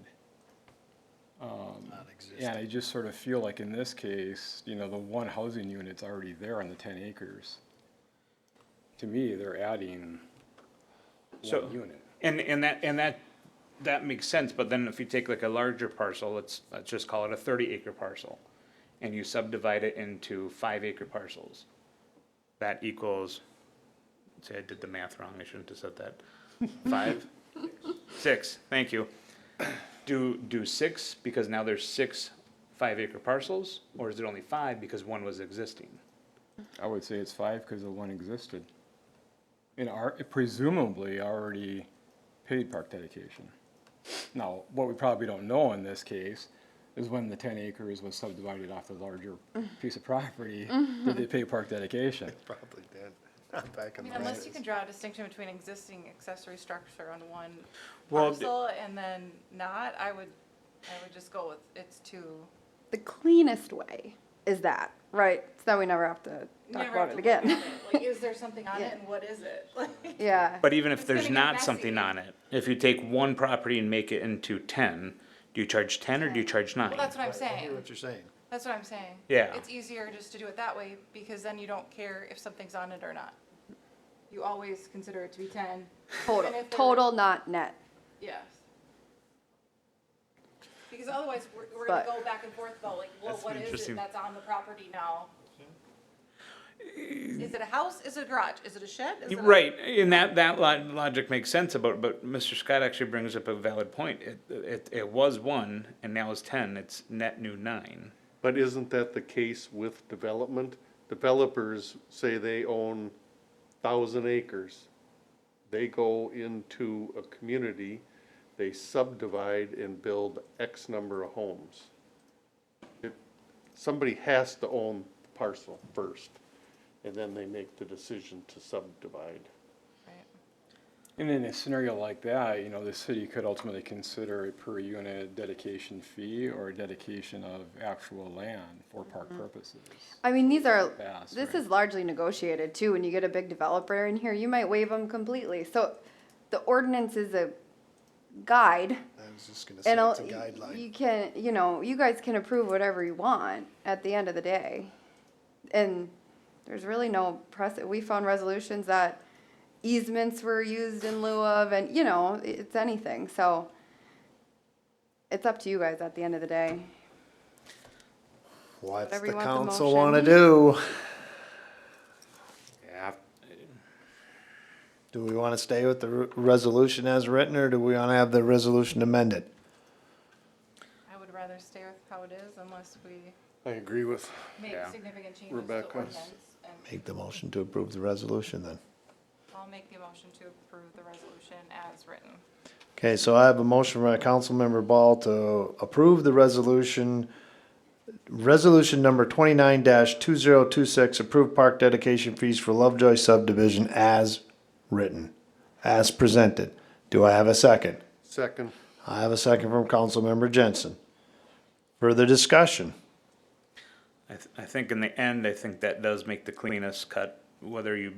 And I just sort of feel like in this case, you know, the one housing unit's already there on the 10 acres. To me, they're adding So- one unit. And that makes sense, but then if you take like a larger parcel, let's just call it a 30-acre parcel, and you subdivide it into 5-acre parcels, that equals, say I did the math wrong, I shouldn't have said that. 5? 6, thank you. Do 6 because now there's 6 5-acre parcels, or is it only 5 because one was existing? I would say it's 5 because the one existed. And presumably already paid park dedication. Now, what we probably don't know in this case is when the 10 acres was subdivided off the larger piece of property, did they pay park dedication? Probably did. Not back I in mean, the unless days. you can draw a distinction between existing accessory structure on one Well, parcel and then not, I would just go with it's too. The cleanest way is that, right? So that we never have to talk never about have it to look again. at it. Like, is there something on it and what is it? Like, Yeah. But even if It's there's gonna get not something messy. on it, if you take one property and make it into 10, do you charge 10 or do you charge 9? well, that's what I'm I saying. hear what you're saying. That's what I'm saying. Yeah. It's easier just to do it that way because then you don't care if something's on it or not. You always consider it to be 10. Total, even if they're- total, not net. Yes. Because otherwise, we're gonna But- go back and forth about like, well, That's what is interesting. it that's on the property now? Is it a house? Is it a garage? Is it a shed? Is it a- Right, and that logic makes sense about, but Mr. Scott actually brings up a valid point. It was 1 and now it's 10, it's net new 9. But isn't that the case with development? Developers say they own 1,000 acres. They go into a community, they subdivide and build X number of homes. Somebody has to own the parcel first, and then they make the decision to subdivide. Right. And in a scenario like that, you know, the city could ultimately consider a per unit dedication fee or a dedication of actual land for park purposes. I mean, this Pass, right. is largely negotiated too. When you get a big developer in here, you might waive them completely. So the ordinance is a guide. I was just gonna say, And it's a guideline. you can, you guys can approve whatever you want at the end of the day. And there's really no precedent. We found resolutions that easements were used in lieu of, and, it's anything. So it's up to you guys at the end of the day. What's Whatever the you want the council wanna motion. do? Yeah. Do we wanna stay with the resolution as written, or do we wanna have the resolution amended? I would rather stay with how it is unless we I agree with make Yeah. significant changes to the Rebecca. ordinance. And Make the motion to approve the resolution then. I'll make the motion to approve the resolution as written. Okay, so I have a motion by Councilmember Ball to approve the resolution number 29-2026, approve park dedication fees for Lovejoy subdivision as written, as presented. Do I have a second? second. I have a second from Councilmember Jensen. Further discussion? I think in the end, I think that does make the cleanest cut, whether you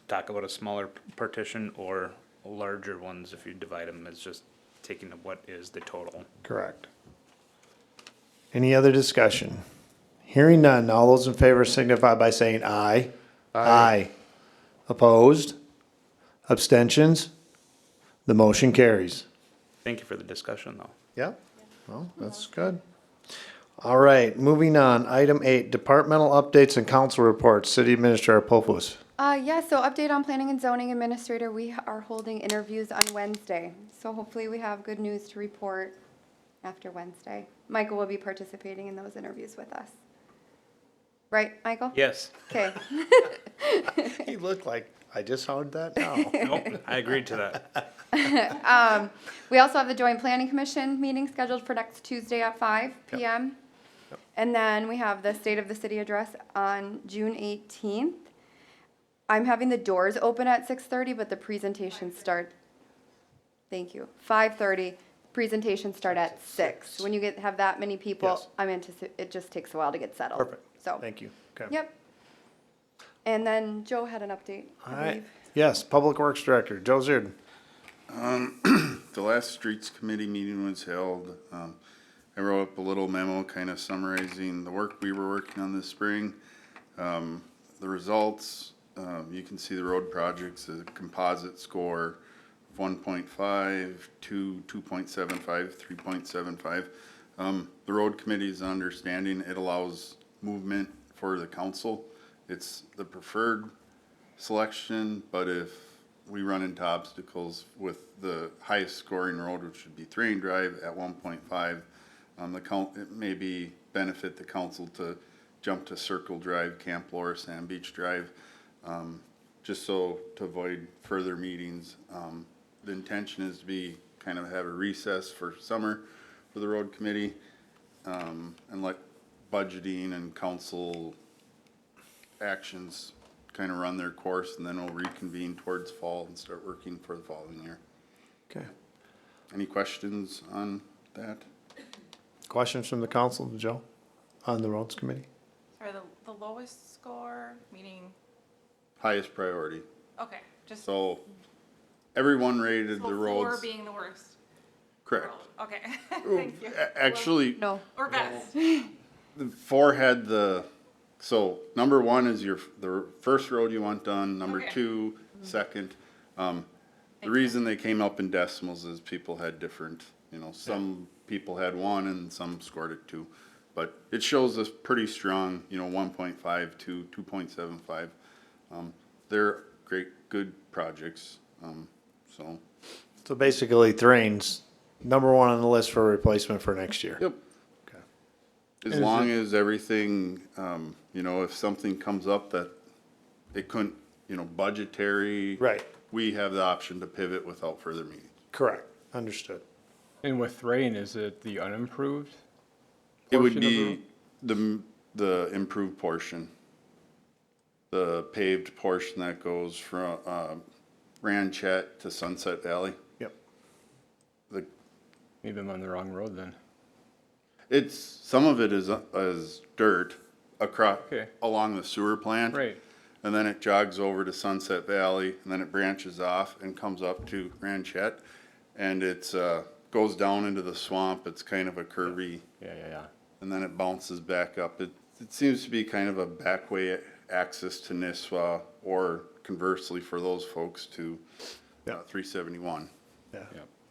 talk about a smaller partition or larger ones, if you divide them, it's just taking what is the total. Correct. Any other discussion? Hearing none, all those in favor signify by saying aye. Aye. Opposed? Abstentions? The motion carries. Thank you for the discussion, though. Yep. Well, that's good. All right, moving on. Item 8, departmental updates and council reports. City Administrator Popus. So update on planning and zoning administrator, we are holding interviews on Wednesday. So hopefully we have good news to report after Wednesday. Michael will be participating in those interviews with us. right, Michael? Yes. Okay. He looked like, I just heard that now. Nope, I agreed to that. We also have the Joint Planning Commission meeting scheduled for next Tuesday at 5 PM. And then we have the State of the City address on June 18th. I'm having the doors open at 6:30, but the presentations start, thank you, 5:30. Presentations start at 6. When you have that many people, Yes. it just takes a while to get settled. Perfect. So, Thank you. Okay. yep. And then Joe had an update, All I right. believe. Yes, Public Works Director, Joe Zird. The last streets committee meeting was held. I wrote up a little memo kind of summarizing the work we were working on this spring. The results, you can see the road projects, a composite score of 1.5, 2.75, 3.75. The road committee's understanding, it allows movement for the council. It's the preferred selection, but if we run into obstacles with the highest scoring road, which would be Thrain Drive at 1.5, it may be benefit the council to jump to Circle Drive, Camp Laura, Sand Beach Drive, just so to avoid further meetings. The intention is to kind of have a recess for summer for the road committee, and let budgeting and council actions kind of run their course, and then we'll reconvene towards fall and start working for the following year. Okay. Any questions on that? Questions from the council, Joe, on the roads committee? Sorry, the lowest score, meaning, Highest priority. okay, just. So everyone rated So the 4 roads. being the worst. Correct. Okay, thank you. Actually, No. Or best. the 4 had so number 1 is the first road you want done, number Okay. 2, second. The reason they came up in decimals is people had different, some people had 1 and some scored it 2. But it shows us pretty strong, 1.5 to 2.75. They're good projects, so. So basically, Thrain's number 1 on the list for replacement for next year. Yep. As long as everything, if something comes up that it couldn't, budgetary. Right. We have the option to pivot without further meetings. Correct. Understood. And with Thrain, is it the unimproved? It would portion of be the improved portion. The paved portion that goes from, Ranchette to Sunset Valley. Yep. Maybe I'm on the wrong road then. Some of it is dirt across, Okay. along the sewer plant. Right. And then it jogs over to Sunset Valley, and then it branches off and comes up to Ranchette. And it's, goes down into the swamp. It's kind of a curvy, Yeah. and then it bounces back up. It seems to be kind of a backway access to Nisswa, or conversely for those folks to 371. Yeah.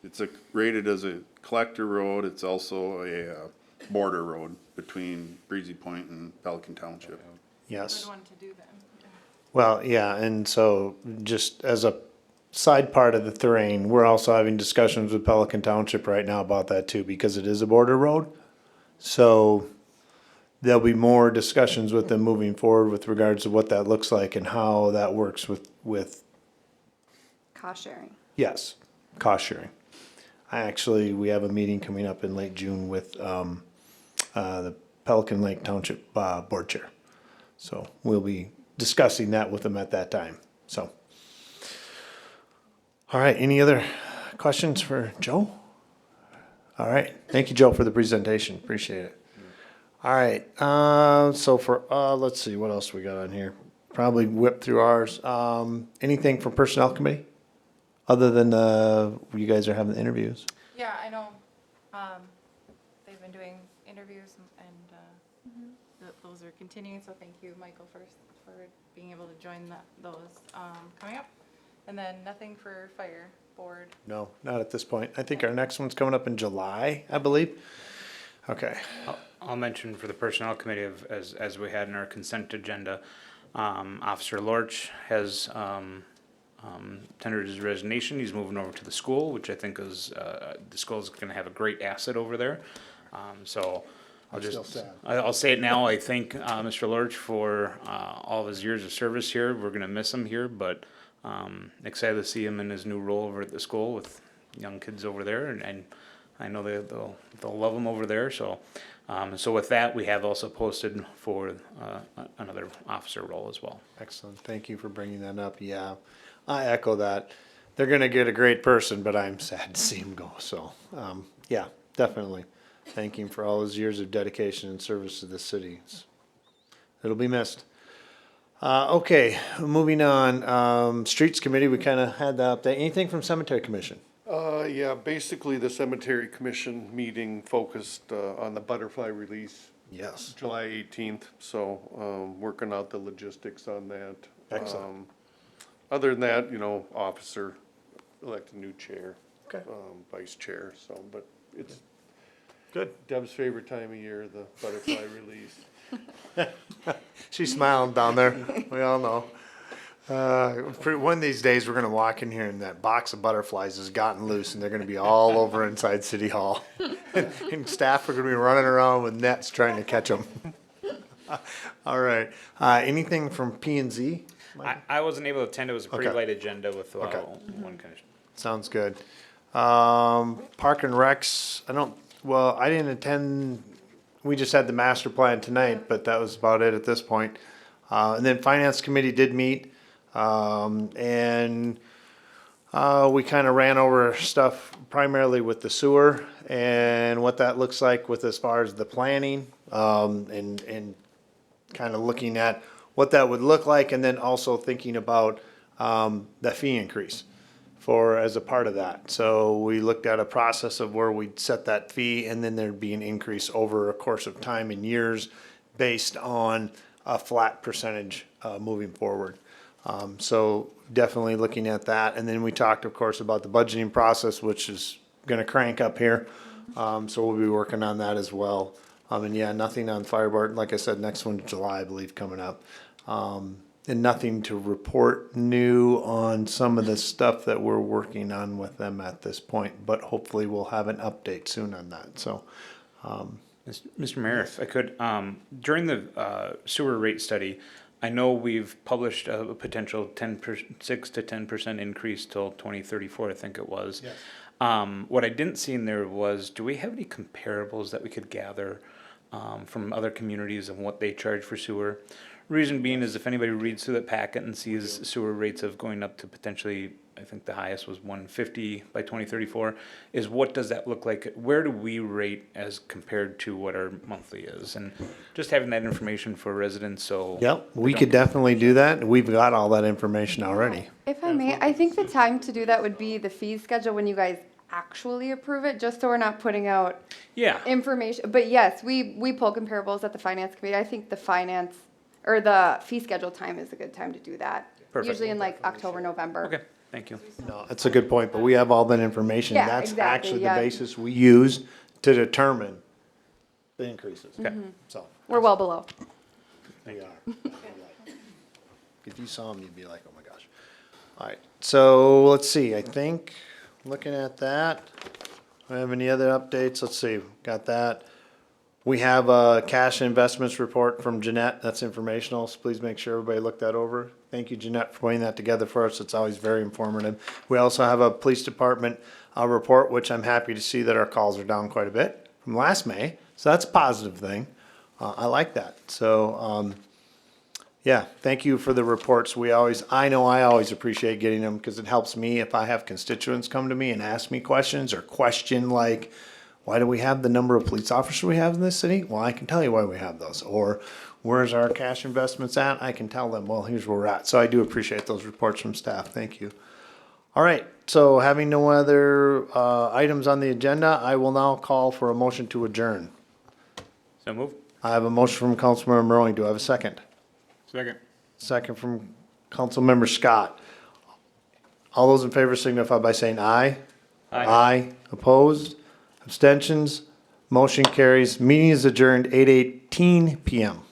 It's rated as a collector road. It's also a border road between Breezy Point and Pelican Township. Yes. Good one to do then. Yeah. Well, yeah, and so just as a side part of the Thrain, we're also having discussions with Pelican Township right now about that too, because it is a border road. So there'll be more discussions with them moving forward with regards to what that looks like and how that works with Cost sharing. yes, cost sharing. We have a meeting coming up in late June with the Pelican Lake Township Board Chair. So we'll be discussing that with them at that time, so. All right, any other questions for Joe? All right, thank you, Joe, for the presentation, appreciate it. All right, so let's see, what else we got on here? Probably whip through ours. Anything from Personnel Committee? Other than, you guys are having the interviews? Yeah, I know, they've been doing interviews and, those are continuing, so thank you, Michael, for being able to join those, coming up. And then nothing for fire board. No, not at this point. I think our next one's coming up in July, I believe. Okay. I'll mention for the Personnel Committee as we had in our consent agenda, Officer Lorch has tendered his resignation. He's moving over to the school, which I think is, the school's gonna have a great asset over there. So I'll It's still just, sad. I'll say it now, I thank, Mr. Lurch for, all of his years of service here. We're gonna miss him here, but, excited to see him in his new role over at the school with young kids over there, and I know they'll love him over there, so. So with that, we have also posted for, another officer role as well. Excellent. Thank you for bringing that up. Yeah, I echo that. They're gonna get a great person, but I'm sad to see him go. So, yeah, definitely. Thank him for all his years of dedication and service to the city. It'll be missed. Okay, moving on. Streets Committee, we kind of had the update. Anything from Cemetery Commission? Yeah, basically the cemetery commission meeting focused, on the butterfly release. Yes. July 18th, so, working out the logistics on that. Excellent. Other than that, you know, officer, elect a new chair. Okay. Vice chair, so, but it's Good. Deb's favorite time of year, the butterfly release. She's smiling down there. We all know. One of these days, we're gonna walk in here and that box of butterflies has gotten loose and they're gonna be all over inside City Hall. And staff are gonna be running around with nets trying to catch them. All right. Anything from P and Z? I wasn't able to attend, it was a pretty Okay. light agenda with, Okay. one commission. Sounds good. Park and Recs, I didn't attend, we just had the master plan tonight, but that was about it at this point. And then Finance Committee did meet, and we kind of ran over stuff primarily with the sewer and what that looks like with as far as the planning, and kind of looking at what that would look like, and then also thinking about, the fee increase as a part of that. So we looked at a process of where we'd set that fee and then there'd be an increase over a course of time and years based on a flat percentage, moving forward. So definitely looking at that. And then we talked, of course, about the budgeting process, which is gonna crank up here. So we'll be working on that as well. And yeah, nothing on Fireboard. Like I said, next one, July, I believe, coming up. And nothing to report new on some of the stuff that we're working on with them at this point, but hopefully we'll have an update soon on that, so. Mr. Mayor, if I could, during the sewer rate study, I know we've published a potential 6 to 10% increase till 2034, I think it was. Yes. What I didn't see in there was, do we have any comparables that we could gather from other communities and what they charge for sewer? Reason being is if anybody reads through that packet and sees sewer rates of going up to potentially, I think the highest was 150 by 2034, is what does that look like? Where do we rate as compared to what our monthly is? And just having that information for residents, so. Yep, we could definitely do that. We've got all that information already. If I may, I think the time to do that would be the fee schedule when you guys actually approve it, just so we're not putting out Yeah. information. But yes, we pull comparables at the finance committee. I think the fee schedule time is a good time to do that. Perfect. Usually in like October, November. Okay, thank you. No, that's a good point, but we have all that information. Yeah, That's exactly, actually the yeah. basis we use to determine the increases. Okay. So, We're well below. we are. If you saw them, you'd be like, oh my gosh. All right, so let's see, I think, looking at that, do I have any other updates? Let's see, got that. We have a cash investments report from Jeanette, that's informational, so please make sure everybody look that over. Thank you, Jeanette, for putting that together for us, it's always very informative. We also have a police department, report, which I'm happy to see that our calls are down quite a bit from last May, so that's a positive thing. I like that, so, yeah, thank you for the reports. I know I always appreciate getting them because it helps me if I have constituents come to me and ask me questions or question like, why do we have the number of police officers we have in this city? Well, I can tell you why we have those. Or where's our cash investments at? I can tell them, well, here's where we're at. So I do appreciate those reports from staff. Thank you. All right, so having no other items on the agenda, I will now call for a motion to adjourn. So move. I have a motion from Councilmember Maroney. Do I have a second? Second. Second from Councilmember Scott. All those in favor signify by saying aye. Aye. Opposed? Abstentions? Motion carries. Meeting is adjourned 8:18 PM.